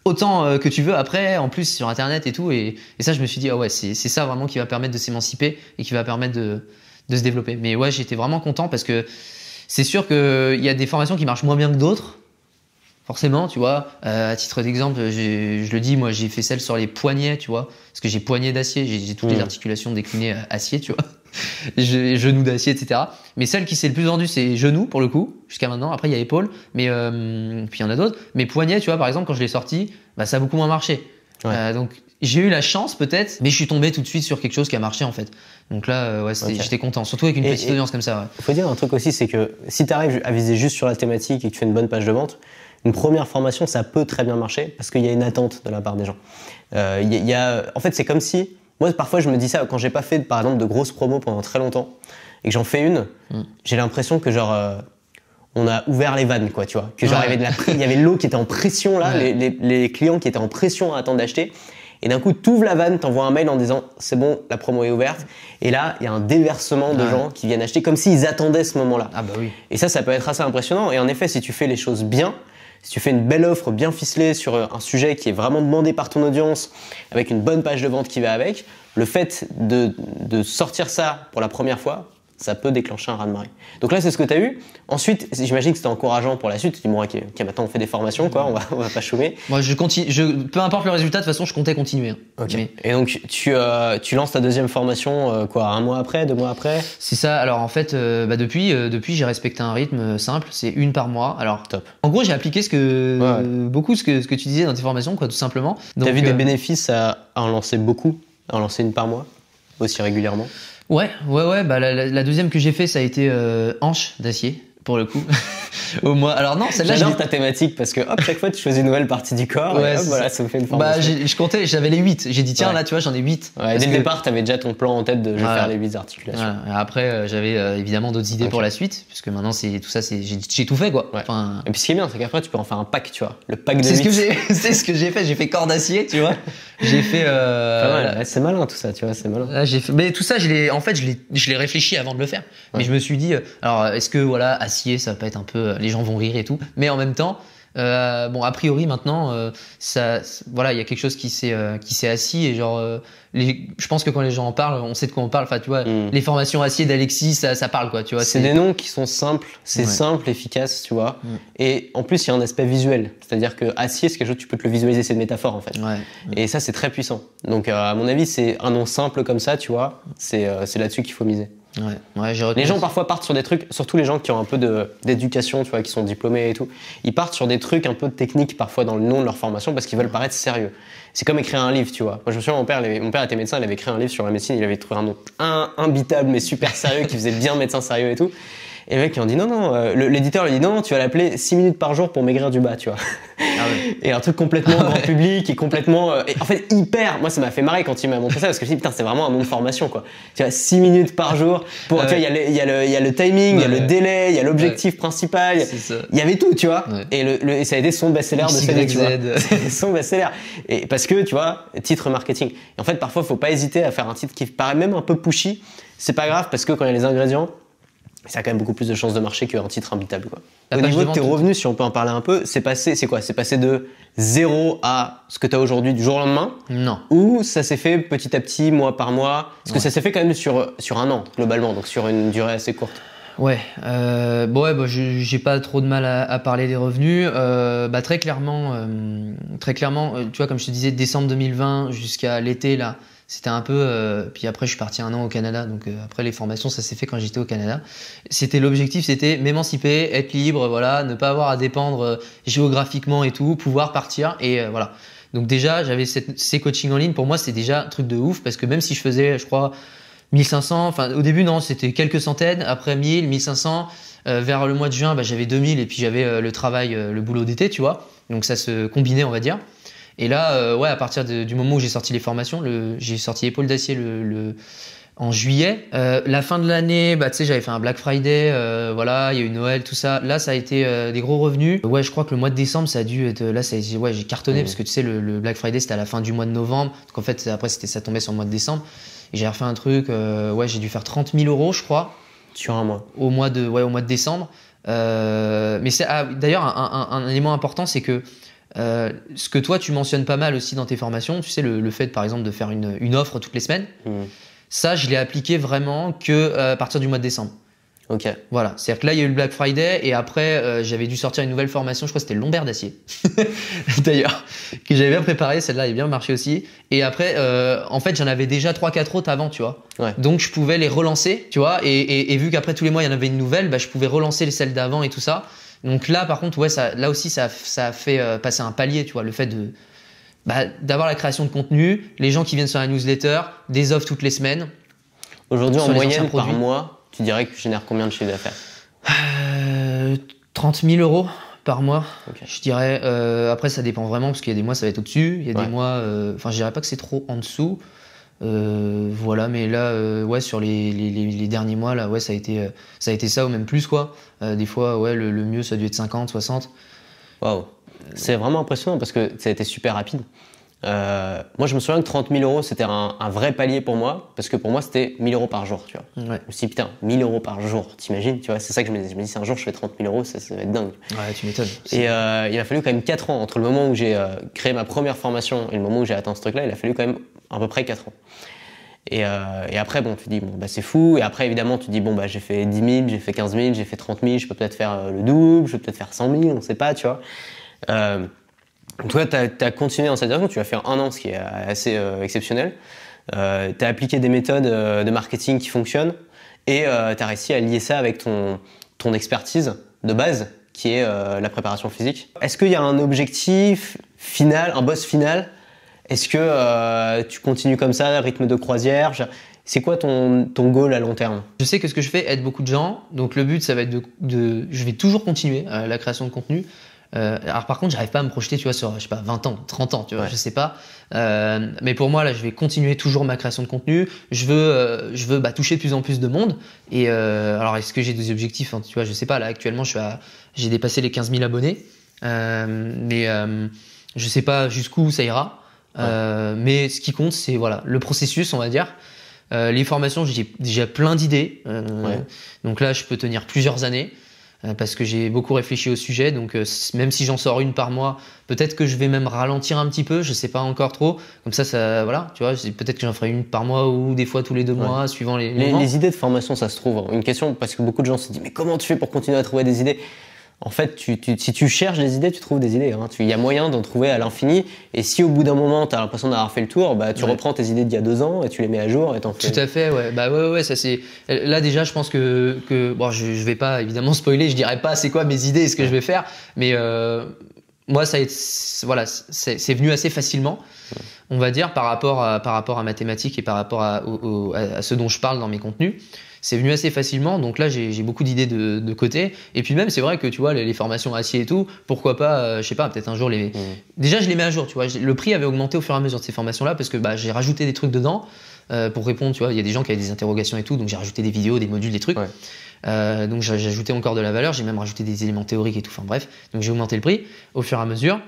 autant que tu veux après, en plus sur Internet et tout. Et ça, je me suis dit, ah ouais, c'est ça vraiment qui va permettre de s'émanciper et qui va permettre de se développer. Mais ouais, j'étais vraiment content parce que c'est sûr qu'il y a des formations qui marchent moins bien que d'autres. Forcément, tu vois. À titre d'exemple, je le dis, moi, j'ai fait celle sur les poignets, tu vois. Parce que j'ai poignets d'acier, j'ai toutes les articulations déclinées à acier, tu vois. Genoux d'acier, etc. Mais celle qui s'est le plus vendue, c'est genoux, pour le coup, jusqu'à maintenant. Après, il y a épaules, mais puis il y en a d'autres. Mais poignets, tu vois, par exemple, quand je l'ai sorti, ça a beaucoup moins marché. Ouais. Donc, j'ai eu la chance, peut-être, mais je suis tombé tout de suite sur quelque chose qui a marché, en fait. Donc là, j'étais content. Surtout avec une petite audience comme ça, ouais. Il faut dire un truc aussi, c'est que si tu arrives à viser juste sur la thématique et que tu fais une bonne page de vente, une première formation, ça peut très bien marcher parce qu'il y a une attente de la part des gens. En fait, c'est comme si, moi, parfois, je me dis ça quand j'ai pas fait, par exemple, de grosses promos pendant très longtemps et que j'en fais une, j'ai l'impression que on a ouvert les vannes, quoi, tu vois. Que genre, il y avait l'eau qui était en pression là, les clients qui étaient en pression à attendre d'acheter. Et d'un coup, tu ouvres la vanne, t'envoies un mail en disant c'est bon, la promo est ouverte. Et là, il y a un déversement de gens qui viennent acheter comme s'ils attendaient ce moment-là. Ah bah oui. Et ça peut être assez impressionnant. Et en effet, si tu fais les choses bien, si tu fais une belle offre bien ficelée sur un sujet qui est vraiment demandé par ton audience, avec une bonne page de vente qui va avec, le fait de sortir ça pour la première fois, ça peut déclencher un raz-de-marée. Donc là, c'est ce que tu as eu. Ensuite, j'imagine que c'était encourageant pour la suite. Tu dis, bon, ok, maintenant on fait des formations, quoi, on va pas chômer. Moi, je continue. Peu importe le résultat, de toute façon, je comptais continuer. Hein. Ok. Mais Et donc, tu lances ta deuxième formation, quoi, 1 mois après, 2 mois après? c'est ça. Alors en fait, depuis, j'ai respecté un rythme simple. C'est une par mois. Alors, Top. en gros, j'ai appliqué beaucoup ce que tu disais dans tes formations, quoi, tout simplement. Donc, T'as vu des bénéfices à en lancer beaucoup, à en lancer une par mois, aussi régulièrement? Ouais. La deuxième que j'ai fait, ça a été hanche d'acier, pour le coup. Au moins. Alors non, celle-là, J'adore ta thématique parce que hop, chaque fois tu choisis une nouvelle partie du corps Ouais, et hop, c'est voilà, ça. ça me fait une formation. Je comptais, j'avais les 8. J'ai dit, tiens, Ouais. là, tu vois, j'en ai 8. Ouais, dès le départ, tu avais déjà ton plan en tête de je vais Voilà. faire les 8 articulations. Voilà. Et après, j'avais évidemment d'autres idées Ok. pour la suite, puisque maintenant, j'ai tout fait, quoi. Ouais. Enfin, Et puis ce qui est bien, c'est qu'après tu peux en faire un pack, tu vois. Le pack de c'est 8. c'est ce que j'ai fait. J'ai fait corps d'acier, tu vois. J'ai fait. Pas mal. Ouais, c'est malin tout ça, tu vois, c'est malin. Là, mais tout ça, je l'ai réfléchi avant de le faire. Mais Ouais. je me suis dit, alors, est-ce que voilà, acier, ça va pas être un peu, les gens vont rire et tout. Mais en même temps, a priori maintenant, voilà, il y a quelque chose qui s'est assis et genre, je pense que quand les gens en parlent, on sait de quoi on parle. Enfin, tu vois, les formations acier d'Alexis, ça parle, quoi. Tu vois, C'est des noms qui sont simples, c'est Ouais. simple, efficace, tu vois. Et en plus, il y a un aspect visuel. C'est-à-dire que acier, c'est quelque chose, tu peux te le visualiser, c'est une métaphore en fait. Ouais. Et ça, c'est très puissant. Donc, à mon avis, c'est un nom simple comme ça, tu vois. C'est là-dessus qu'il faut miser. Ouais, j'ai retenu. Les gens parfois partent sur des trucs, surtout les gens qui ont un peu d'éducation, tu vois, qui sont diplômés et tout, ils partent sur des trucs un peu techniques parfois dans le nom de leur formation parce qu'ils veulent paraître sérieux. C'est comme écrire un livre, tu vois. Moi je me souviens, mon père était médecin, il avait écrit un livre sur la médecine, il avait trouvé un nom imbitable mais super sérieux qui faisait bien médecin sérieux et tout. Et le mec, il en dit non, l'éditeur lui dit non, tu vas l'appeler 6 minutes par jour pour maigrir du bas, tu vois. Ah ouais. Et un truc complètement grand public et complètement. Et en fait, moi ça m'a fait marrer quand il m'a montré ça parce que je me suis dit, putain, c'est vraiment un nom de formation, quoi. Tu vois, 6 minutes par jour pour. Tu vois, il y a le timing, il y a le délai, il y a l'objectif principal. Il y avait tout, tu vois. Ouais. Et ça a été son best-seller de sa vie, tu vois. C'est son best-seller. Et parce que, tu vois, titre marketing. Et en fait, parfois, faut pas hésiter à faire un titre qui paraît même un peu pushy. C'est pas grave parce que quand il y a les ingrédients, ça a quand même beaucoup plus de chances de marcher qu'un titre imbitable, quoi. Au niveau de tes revenus, si on peut en parler un peu, c'est quoi? C'est passé de 0 à ce que tu as aujourd'hui du jour au lendemain? Non. Ou ça s'est fait petit à petit, mois par mois? Parce que ça s'est fait quand même sur un an, globalement, donc sur une durée assez courte. Ouais, j'ai pas trop de mal à parler des revenus. Très clairement, tu vois, comme je te disais, décembre 2020 jusqu'à l'été, là, c'était un peu. Puis après, je suis parti 1 an au Canada, donc après les formations, ça s'est fait quand j'étais au Canada. L'objectif, c'était m'émanciper, être libre, voilà, ne pas avoir à dépendre géographiquement et tout, pouvoir partir et voilà. Donc déjà, j'avais ces coachings en ligne. Pour moi, c'était déjà un truc de ouf parce que même si je faisais, je crois, 1500, enfin au début non, c'était quelques centaines, après 1000, 1500, vers le mois de juin, j'avais 2000 et puis j'avais le travail, le boulot d'été, tu vois. Donc ça se combinait, on va dire. Et là, à partir du moment où j'ai sorti les formations, j'ai sorti Épaule d'acier en juillet. La fin de l'année, tu sais, j'avais fait un Black Friday, voilà, il y a eu Noël, tout ça. Là, ça a été des gros revenus. Ouais, je crois que le mois de décembre, ça a dû être. Là, j'ai cartonné parce que tu sais, le Black Friday, c'était à la fin du mois de novembre. Donc en fait, après, ça tombait sur le mois de décembre. Et j'ai refait un truc, j'ai dû faire 30 000 euros, je crois. Sur un mois. Au mois de décembre. Mais d'ailleurs, un élément important, c'est que ce que toi, tu mentionnes pas mal aussi dans tes formations, tu sais, le fait, par exemple, de faire une offre toutes les semaines, ça, je l'ai appliqué vraiment que à partir du mois de décembre. Ok. Voilà, c'est-à-dire que là, il y a eu le Black Friday et après, j'avais dû sortir une nouvelle formation, je crois que c'était le lombaire d'acier, d'ailleurs, que j'avais bien préparé, celle-là, elle a bien marché aussi. Et après, en fait, j'en avais déjà 3-4 autres avant, tu vois. Ouais. Donc, je pouvais les relancer, tu vois, et vu qu'après tous les mois, il y en avait une nouvelle, je pouvais relancer celles d'avant et tout ça. Donc là, par contre, là aussi, ça a fait passer un palier, tu vois, le fait d'avoir la création de contenu, les gens qui viennent sur la newsletter, des offres toutes les semaines. Aujourd'hui, en moyenne, par mois, tu dirais que tu génères combien de chiffre d'affaires? 30 000 euros par mois, okay. Je dirais. Après, ça dépend vraiment, parce qu'il y a des mois, ça va être au-dessus. Il y a des mois, je dirais pas que c'est trop en dessous. Voilà, mais là, sur les derniers mois, là, ça a été ça ou même plus, quoi. Des fois, le mieux, ça a dû être 50, 60. Waouh, c'est vraiment impressionnant parce que ça a été super rapide. Moi, je me souviens que 30 000 euros, c'était un vrai palier pour moi, parce que pour moi, c'était 1 000 euros par jour, tu vois. Ouais. Je me suis dit, putain, 1 000 euros par jour, t'imagines, tu vois, c'est ça que je me dis, si un jour je fais 30 000 euros, ça va être dingue. Ouais, tu m'étonnes. Et il a fallu quand même 4 ans, entre le moment où j'ai créé ma première formation et le moment où j'ai atteint ce truc-là, il a fallu quand même à peu près 4 ans. Et après, tu dis, c'est fou. Et après, évidemment, tu dis, j'ai fait 10 000, j'ai fait 15 000, j'ai fait 30 000, je peux peut-être faire le double, je peux peut-être faire 100 000, on sait pas, tu vois. Toi, tu as continué dans cette direction, tu vas faire 1 an, ce qui est assez exceptionnel. Tu as appliqué des méthodes de marketing qui fonctionnent et tu as réussi à lier ça avec ton expertise de base, qui est la préparation physique. Est-ce qu'il y a un objectif final, un boss final? Est-ce que tu continues comme ça, rythme de croisière? C'est quoi ton goal à long terme? Je sais que ce que je fais aide beaucoup de gens, donc le but, ça va être je vais toujours continuer la création de contenu. Alors par contre, j'arrive pas à me projeter, tu vois, sur 20 ans, 30 ans, tu vois, je sais pas. Mais pour moi, là, je vais continuer toujours ma création de contenu. Je veux toucher de plus en plus de monde. Et alors, est-ce que j'ai des objectifs, tu vois, je sais pas. Là, actuellement, j'ai dépassé les 15 000 abonnés, mais je sais pas jusqu'où ça ira. Mais ce qui compte, c'est le processus, on va dire. Les formations, j'ai déjà plein d'idées. Donc là, je peux tenir plusieurs années. Parce que j'ai beaucoup réfléchi au sujet, donc même si j'en sors une par mois, peut-être que je vais même ralentir un petit peu, je sais pas encore trop. Comme ça, voilà, tu vois, peut-être que j'en ferai une par mois ou des fois tous les 2 mois, suivant les moments. Les idées de formation, ça se trouve. Une question, parce que beaucoup de gens se disent, mais comment tu fais pour continuer à trouver des idées? en fait, si tu cherches des idées, tu trouves des idées. Hein. Il y a moyen d'en trouver à l'infini. Et si au bout d'un moment, tu as l'impression d'avoir fait le tour, bah, tu reprends tes idées d'il y a 2 ans et tu les mets à jour et t'en fais. Tout à fait, ouais. Bah ouais, ça c'est. Là déjà, je pense que bon, je vais pas évidemment spoiler, je dirais pas c'est quoi mes idées et ce que je vais faire, mais moi, voilà, c'est venu assez facilement, on va dire, par rapport à mathématiques et par rapport à ce dont je parle dans mes contenus. C'est venu assez facilement, donc là j'ai beaucoup d'idées de côté. Et puis même c'est vrai que tu vois les formations acier et tout, pourquoi pas, je sais pas, peut-être un jour Déjà je les mets à jour, tu vois. Le prix avait augmenté au fur et à mesure de ces formations-là parce que bah, j'ai rajouté des trucs dedans pour répondre, tu vois. Il y a des gens qui avaient des interrogations et tout, donc j'ai rajouté des vidéos, des modules, des trucs. Ouais. Donc j'ai ajouté encore de la valeur, j'ai même rajouté des éléments théoriques et tout. Enfin bref, donc j'ai augmenté le prix au fur et à mesure.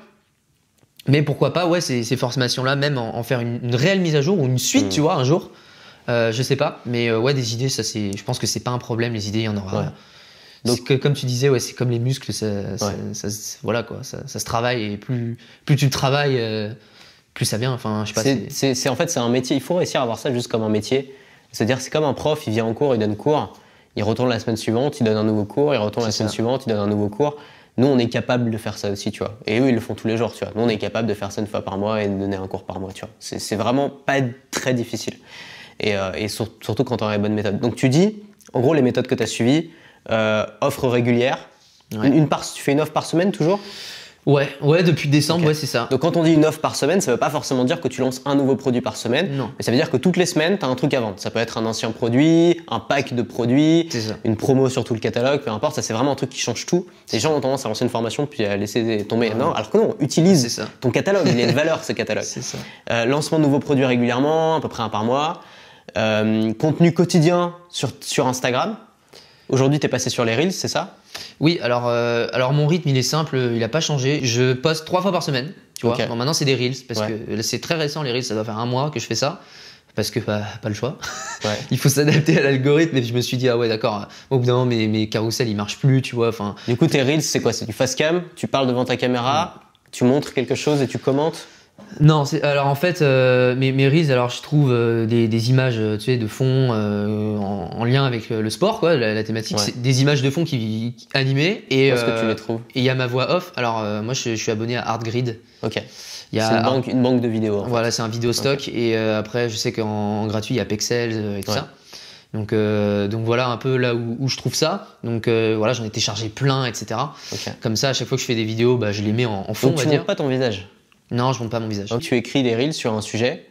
Mais pourquoi pas, ouais, ces formations-là, même en faire une réelle mise à jour ou une suite, tu vois, un jour. Je sais pas, mais ouais, des idées, ça je pense que c'est pas un problème, les idées, il y en aura. Ouais. Donc, comme tu disais, ouais, c'est comme les muscles, voilà quoi, ça se travaille et plus tu le travailles, plus ça vient. Enfin, je sais pas. En fait, c'est un métier. Il faut réussir à voir ça juste comme un métier. C'est-à-dire, c'est comme un prof, il vient en cours, il donne cours, il retourne la semaine suivante, il donne un nouveau cours, il retourne la semaine suivante, il donne un nouveau cours. Nous, on est capable de faire ça aussi, tu vois. Et eux, ils le font tous les jours, tu vois. Nous, on est capable de faire ça une fois par mois et de donner un cours par mois, tu vois. C'est vraiment pas très difficile. Et surtout quand on a les bonnes méthodes. Donc tu dis, en gros, les méthodes que tu as suivies, offre régulière, tu fais une offre par semaine toujours ? Ouais, depuis décembre, okay. Ouais, c'est ça. Donc quand on dit une offre par semaine, ça veut pas forcément dire que tu lances un nouveau produit par semaine, non. Mais ça veut dire que toutes les semaines, tu as un truc à vendre. Ça peut être un ancien produit, un pack de produits, une promo sur tout le catalogue, peu importe, ça c'est vraiment un truc qui change tout. Les gens ont tendance à lancer une formation puis à laisser tomber. Non, alors que non, utilise ton catalogue, il y a une valeur ce catalogue. C'est ça. Lancement de nouveaux produits régulièrement, à peu près un par mois. Contenu quotidien sur Instagram. Aujourd'hui, tu es passé sur les Reels, c'est ça ? Oui, alors mon rythme, il est simple, il n'a pas changé. Je poste 3 fois par semaine, tu vois. Bon, maintenant, c'est des Reels, parce que c'est très récent, les Reels, ça doit faire 1 mois que je fais ça. Parce que pas le choix. Il faut s'adapter à l'algorithme. Et puis je me suis dit, ah ouais, d'accord, au bout d'un moment, mes carousels, ils marchent plus, tu vois. Enfin, du coup, tes Reels, c'est quoi ? C'est du face cam, tu parles devant ta caméra, tu montres quelque chose et tu commentes ? Non, alors en fait, mes Reels, alors je trouve des images, tu sais, de fond en lien avec le sport, quoi, la thématique. C'est des images de fond qui animées. Et où est-ce que tu les trouves ? Et il y a ma voix off. Alors moi, je suis abonné à ArtGrid. Ok. C'est une banque de vidéos. En fait. Voilà, c'est un vidéo stock. Okay. Et après, je sais qu'en gratuit, il y a Pexels et tout ça. Donc voilà un peu là où je trouve ça. Donc voilà, j'en ai téléchargé plein, etc. Okay. Comme ça, à chaque fois que je fais des vidéos, bah, je les mets en fond. Donc tu montes pas ton visage ? Non, je monte pas mon visage. Donc tu écris des Reels sur un sujet,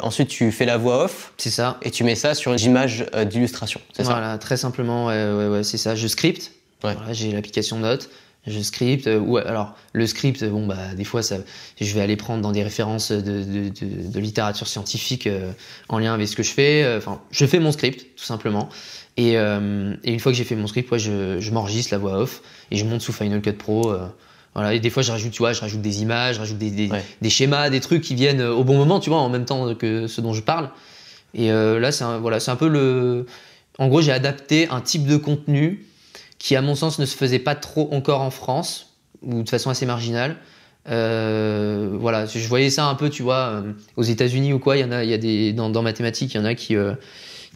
ensuite tu fais la voix off. C'est ça. Et tu mets ça sur une image d'illustration, c'est ça ? Voilà, très simplement, ouais, c'est ça. Je scripte. Voilà, j'ai l'application Notes. Je scripte. Alors le script, bon bah des fois je vais aller prendre dans des références de littérature scientifique en lien avec ce que je fais. Enfin, je fais mon script tout simplement. Et une fois que j'ai fait mon script, je m'enregistre la voix off et je monte sous Final Cut Pro. Voilà, et des fois je rajoute des images, je rajoute des schémas, des trucs qui viennent au bon moment, tu vois, en même temps que ce dont je parle. Et là, c'est un peu en gros, j'ai adapté un type de contenu qui, à mon sens, ne se faisait pas trop encore en France, ou de façon assez marginale. Voilà, je voyais ça un peu, tu vois, aux États-Unis ou quoi, il y a dans mathématiques, il y en a qui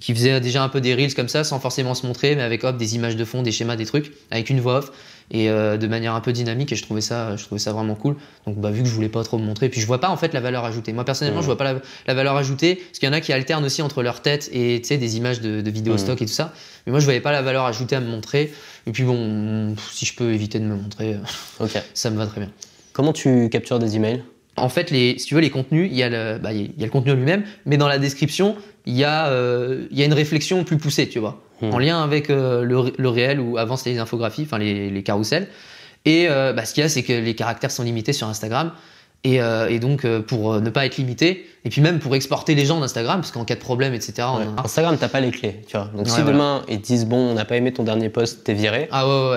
faisaient déjà un peu des reels comme ça, sans forcément se montrer, mais avec des images de fond, des schémas, des trucs, avec une voix off. Et de manière un peu dynamique, et je trouvais ça vraiment cool. Donc bah, vu que je voulais pas trop me montrer, puis je vois pas en fait la valeur ajoutée. Moi personnellement, je vois pas la valeur ajoutée, parce qu'il y en a qui alternent aussi entre leur tête et tu sais des images de vidéos stock et tout ça. Mais moi je voyais pas la valeur ajoutée à me montrer. Et puis bon, si je peux éviter de me montrer, ça me va très bien. Comment tu captures des emails ? En fait, si tu veux, les contenus, il y a le contenu lui-même, mais dans la description, il y a une réflexion plus poussée, tu vois. En lien avec le réel, où avant c'était les infographies, enfin les carousels. Et ce qu'il y a, c'est que les caractères sont limités sur Instagram. Et donc, pour ne pas être limité, et puis même pour exporter les gens d'Instagram, parce qu'en cas de problème, etc. Instagram, t'as pas les clés, tu vois. Donc si demain ils te disent bon, on n'a pas aimé ton dernier post, t'es viré,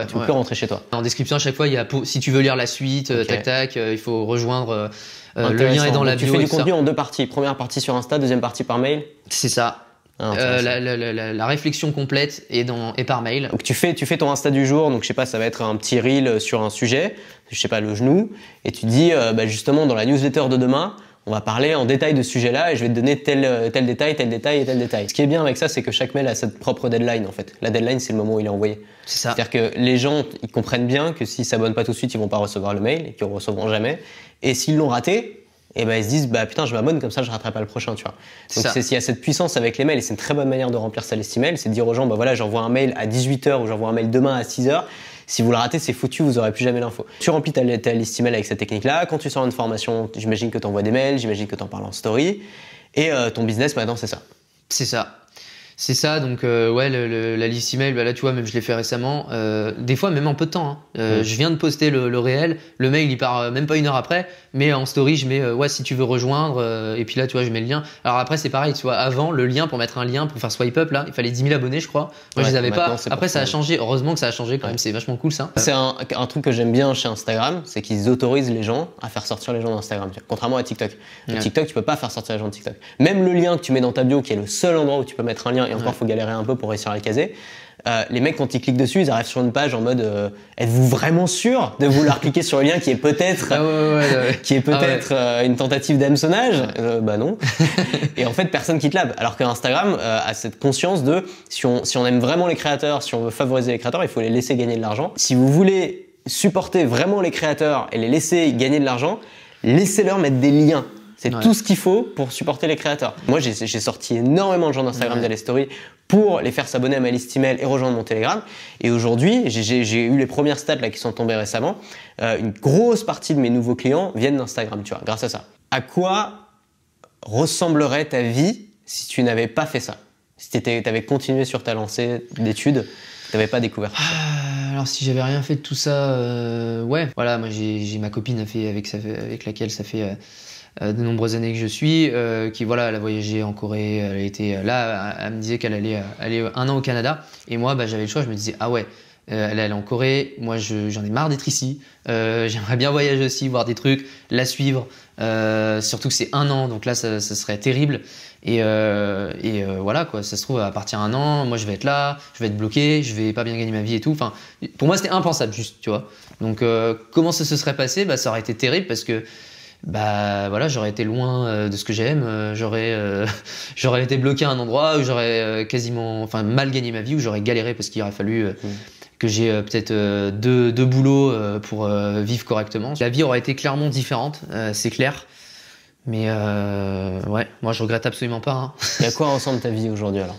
tu peux plus rentrer chez toi. En description, à chaque fois, il y a si tu veux lire la suite, il faut rejoindre. Le lien est dans la bio. Tu fais du contenu en 2 parties. Première partie sur Insta, deuxième partie par mail. C'est ça. La réflexion complète est par mail. Donc tu fais ton Insta du jour, donc je sais pas, ça va être un petit reel sur un sujet, je sais pas, le genou, et tu dis justement dans la newsletter de demain, on va parler en détail de ce sujet-là et je vais te donner tel détail, tel détail et tel détail. Ce qui est bien avec ça, c'est que chaque mail a sa propre deadline en fait. La deadline, c'est le moment où il est envoyé. C'est ça. C'est-à-dire que les gens, ils comprennent bien que s'ils s'abonnent pas tout de suite, ils vont pas recevoir le mail et qu'ils le recevront jamais. Et s'ils l'ont raté, et ben ils se disent bah putain je m'abonne comme ça je raterai pas le prochain, tu vois. Donc il y a cette puissance avec les mails et c'est une très bonne manière de remplir sa liste email, c'est de dire aux gens bah voilà j'envoie un mail à 18h ou j'envoie un mail demain à 6h. Si vous le ratez, c'est foutu, vous aurez plus jamais l'info. Tu remplis ta liste email avec cette technique-là. Quand tu sors une formation, j'imagine que tu envoies des mails, j'imagine que tu en parles en story. Et ton business maintenant, c'est ça. C'est ça. C'est ça, donc ouais, la liste email, bah là tu vois, même je l'ai fait récemment, des fois même en peu de temps. Je viens de poster le réel, le mail il part même pas 1 heure après, mais en story je mets ouais si tu veux rejoindre, et puis là tu vois je mets le lien. Alors après c'est pareil, tu vois, avant le lien pour mettre un lien pour faire swipe up là, il fallait 10 000 abonnés je crois. Moi je les avais pas. Après ça a changé, heureusement que ça a changé quand même, c'est vachement cool ça. C'est un truc que j'aime bien chez Instagram, c'est qu'ils autorisent les gens à faire sortir les gens d'Instagram, contrairement à TikTok. TikTok tu peux pas faire sortir les gens de TikTok. Même le lien que tu mets dans ta bio qui est le seul endroit où tu peux mettre un lien et encore faut galérer un peu pour réussir à le caser. Les mecs quand ils cliquent dessus ils arrivent sur une page en mode êtes-vous vraiment sûr de vouloir cliquer sur le lien qui est peut-être une tentative d'hameçonnage bah non. Et en fait personne quitte là alors que Instagram a cette conscience de si on aime vraiment les créateurs, si on veut favoriser les créateurs, il faut les laisser gagner de l'argent. Si vous voulez supporter vraiment les créateurs et les laisser gagner de l'argent, laissez-leur mettre des liens. C'est tout ce qu'il faut pour supporter les créateurs. Moi, j'ai sorti énormément de gens d'Instagram via les stories pour les faire s'abonner à ma liste email et rejoindre mon Telegram. Et aujourd'hui, j'ai eu les premières stats là qui sont tombées récemment. Une grosse partie de mes nouveaux clients viennent d'Instagram, tu vois, grâce à ça. À quoi ressemblerait ta vie si tu n'avais pas fait ça? Si tu avais continué sur ta lancée d'études, tu n'avais pas découvert ça? Alors si j'avais rien fait de tout ça, ouais. Voilà, moi j'ai ma copine avec laquelle ça fait de nombreuses années que je suis, qui voilà, elle a voyagé en Corée, elle a été là, elle me disait qu'elle allait aller 1 an au Canada, et moi bah, j'avais le choix, je me disais ah ouais, elle est allée en Corée, moi j'en ai marre d'être ici, j'aimerais bien voyager aussi, voir des trucs, la suivre, surtout que c'est 1 an, donc là ça serait terrible, et voilà quoi, ça se trouve à partir d'1 an, moi je vais être là, je vais être bloqué, je vais pas bien gagner ma vie et tout, enfin pour moi c'était impensable juste, tu vois, donc comment ça se serait passé, bah ça aurait été terrible parce que bah voilà, j'aurais été loin de ce que j'aime, j'aurais été bloqué à un endroit où j'aurais mal gagné ma vie, où j'aurais galéré parce qu'il aurait fallu que j'ai peut-être deux boulots pour vivre correctement. La vie aurait été clairement différente, c'est clair. Mais ouais, moi je regrette absolument pas. Hein. Et à quoi ressemble ta vie aujourd'hui alors?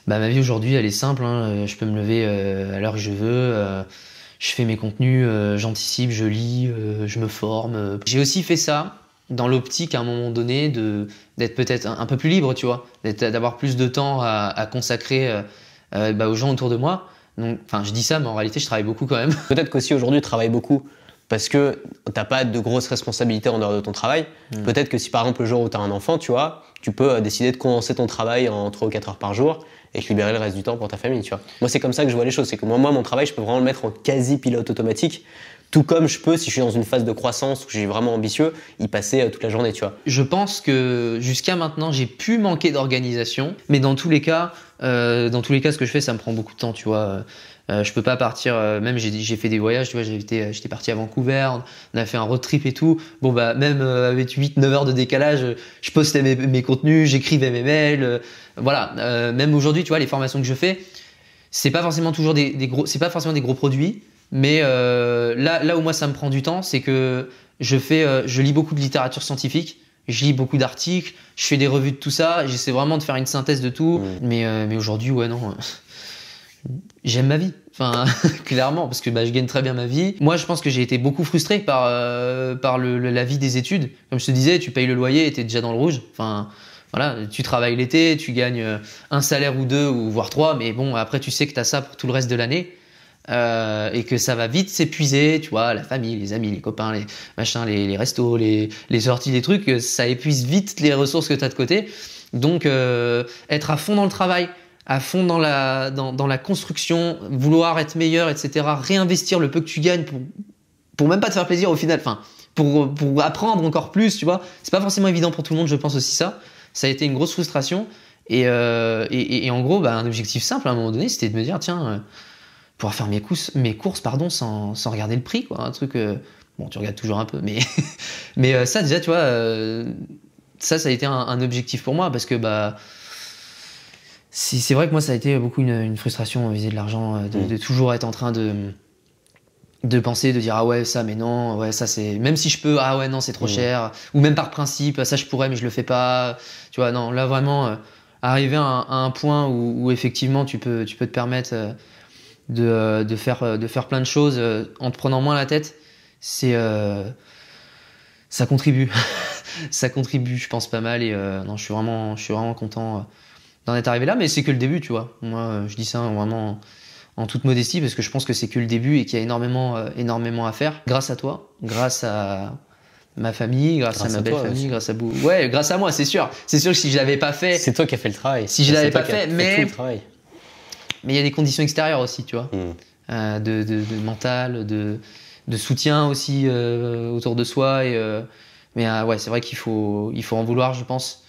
Bah ma vie aujourd'hui elle est simple, hein. Je peux me lever à l'heure que je veux. Je fais mes contenus, j'anticipe, je lis, je me forme. J'ai aussi fait ça dans l'optique à un moment donné d'être peut-être un peu plus libre, tu vois, d'avoir plus de temps à consacrer aux gens autour de moi. Donc, enfin, je dis ça, mais en réalité, je travaille beaucoup quand même. Peut-être qu'aussi aujourd'hui, tu travailles beaucoup parce que t'as pas de grosses responsabilités en dehors de ton travail. Peut-être que si par exemple le jour où tu as un enfant, tu vois, tu peux décider de condenser ton travail en 3 ou 4 heures par jour et te libérer le reste du temps pour ta famille, tu vois. Moi, c'est comme ça que je vois les choses. C'est que moi, mon travail, je peux vraiment le mettre en quasi-pilote automatique. Tout comme je peux, si je suis dans une phase de croissance où je suis vraiment ambitieux, y passer toute la journée, tu vois. Je pense que jusqu'à maintenant, j'ai pu manquer d'organisation. Mais dans tous les cas, ce que je fais, ça me prend beaucoup de temps, tu vois. Je peux pas partir, même j'ai fait des voyages, tu vois, j'étais parti à Vancouver, on a fait un road trip et tout. Bon bah même avec 8-9 heures de décalage, je postais mes contenus, j'écrivais mes mails, voilà. Même aujourd'hui, tu vois, les formations que je fais, c'est pas forcément toujours c'est pas forcément des gros produits, mais là où moi ça me prend du temps, c'est que je lis beaucoup de littérature scientifique. Je lis beaucoup d'articles, je fais des revues de tout ça, j'essaie vraiment de faire une synthèse de tout. Mais aujourd'hui, ouais, non, j'aime ma vie. Enfin, clairement, parce que je gagne très bien ma vie. Moi, je pense que j'ai été beaucoup frustré par la vie des études. Comme je te disais, tu payes le loyer et t'es déjà dans le rouge. Enfin, voilà, tu travailles l'été, tu gagnes un salaire ou 2 ou voire 3, mais bon, après, tu sais que t'as ça pour tout le reste de l'année. Et que ça va vite s'épuiser, tu vois, la famille, les amis, les copains, les machins, les restos, les sorties, les trucs, ça épuise vite les ressources que tu as de côté. Donc être à fond dans le travail, à fond dans la construction, vouloir être meilleur, etc., réinvestir le peu que tu gagnes pour même pas te faire plaisir au final, enfin pour apprendre encore plus, tu vois, c'est pas forcément évident pour tout le monde, je pense aussi ça a été une grosse frustration et en gros un objectif simple à un moment donné, c'était de me dire tiens, pouvoir faire mes courses pardon, sans regarder le prix, quoi. Un truc, bon, tu regardes toujours un peu, mais ça, déjà, tu vois, ça a été un objectif pour moi, parce que bah, c'est vrai que moi, ça a été beaucoup une frustration vis-à-vis de l'argent, de toujours être en train de penser, de dire ah ouais ça mais non, ouais ça c'est, même si je peux, ah ouais non c'est trop cher, ou même par principe ça je pourrais mais je le fais pas, tu vois. Non, là vraiment arriver à un point où effectivement tu peux te permettre de faire plein de choses en te prenant moins la tête, c'est ça contribue ça contribue je pense pas mal, et non je suis vraiment content d'en être arrivé là, mais c'est que le début, tu vois. Moi je dis ça vraiment en toute modestie, parce que je pense que c'est que le début et qu'il y a énormément à faire. Grâce à toi, grâce à ma famille, grâce à ma belle famille, aussi. Grâce à vous. Ouais, grâce à moi, c'est sûr. C'est sûr que si je l'avais pas fait. C'est toi qui as fait le travail. Si je l'avais pas fait, mais il y a des conditions extérieures aussi, tu vois. De mental, de soutien aussi autour de soi. Mais ouais, c'est vrai qu'il faut en vouloir, je pense.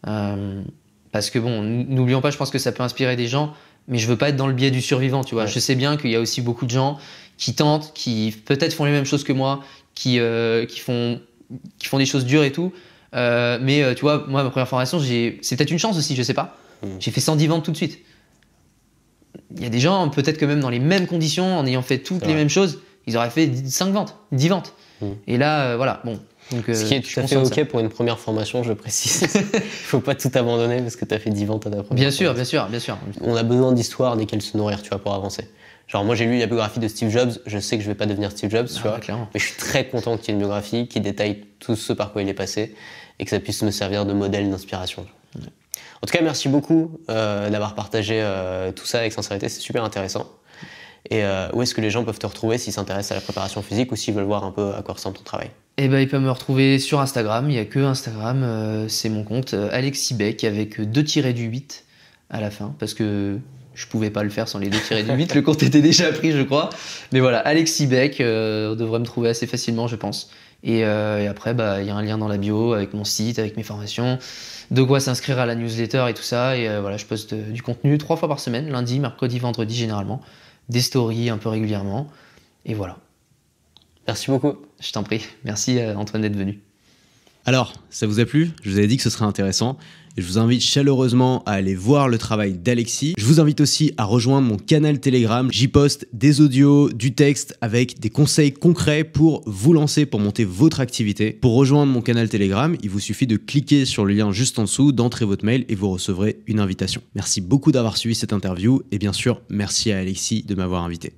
Parce que bon, n'oublions pas, je pense que ça peut inspirer des gens. Mais je veux pas être dans le biais du survivant, tu vois. Ouais. Je sais bien qu'il y a aussi beaucoup de gens qui tentent, qui peut-être font les mêmes choses que moi, qui font des choses dures et tout. Mais tu vois, moi, ma première formation, c'est peut-être une chance aussi, je sais pas. J'ai fait 110 ventes tout de suite. Il y a des gens, peut-être que même dans les mêmes conditions, en ayant fait toutes les mêmes choses, ils auraient fait 5 ventes, 10 ventes. Et là, voilà, bon. Donc, ce qui est tout à fait OK pour une première formation, je précise. Il faut pas tout abandonner parce que tu as fait 10 ventes à ta première formation. Bien sûr. On a besoin d'histoires desquelles se nourrir, tu vois, pour avancer. Genre, moi, j'ai lu la biographie de Steve Jobs. Je sais que je vais pas devenir Steve Jobs, tu vois. Clairement. Mais je suis très content qu'il y ait une biographie qui détaille tout ce par quoi il est passé et que ça puisse me servir de modèle, d'inspiration. En tout cas, merci beaucoup d'avoir partagé tout ça avec sincérité. C'est super intéressant. Et où est-ce que les gens peuvent te retrouver s'ils s'intéressent à la préparation physique ou s'ils veulent voir un peu à quoi ressemble ton travail? Eh ben, ils peuvent me retrouver sur Instagram. Il n'y a que Instagram. C'est mon compte Alexis Beck avec 2-8 à la fin, parce que je pouvais pas le faire sans les 2-8. Le compte était déjà pris, je crois. Mais voilà, Alexis Beck, on devrait me trouver assez facilement, je pense. Et après, bah, y a un lien dans la bio avec mon site, avec mes formations, de quoi s'inscrire à la newsletter et tout ça. Et voilà, je poste du contenu 3 fois par semaine, lundi, mercredi, vendredi généralement, des stories un peu régulièrement. Et voilà. Merci beaucoup. Je t'en prie. Merci Antoine d'être venu. Alors, ça vous a plu? Je vous avais dit que ce serait intéressant. Et je vous invite chaleureusement à aller voir le travail d'Alexis. Je vous invite aussi à rejoindre mon canal Telegram. J'y poste des audios, du texte avec des conseils concrets pour vous lancer, pour monter votre activité. Pour rejoindre mon canal Telegram, il vous suffit de cliquer sur le lien juste en dessous, d'entrer votre mail et vous recevrez une invitation. Merci beaucoup d'avoir suivi cette interview et bien sûr, merci à Alexis de m'avoir invité.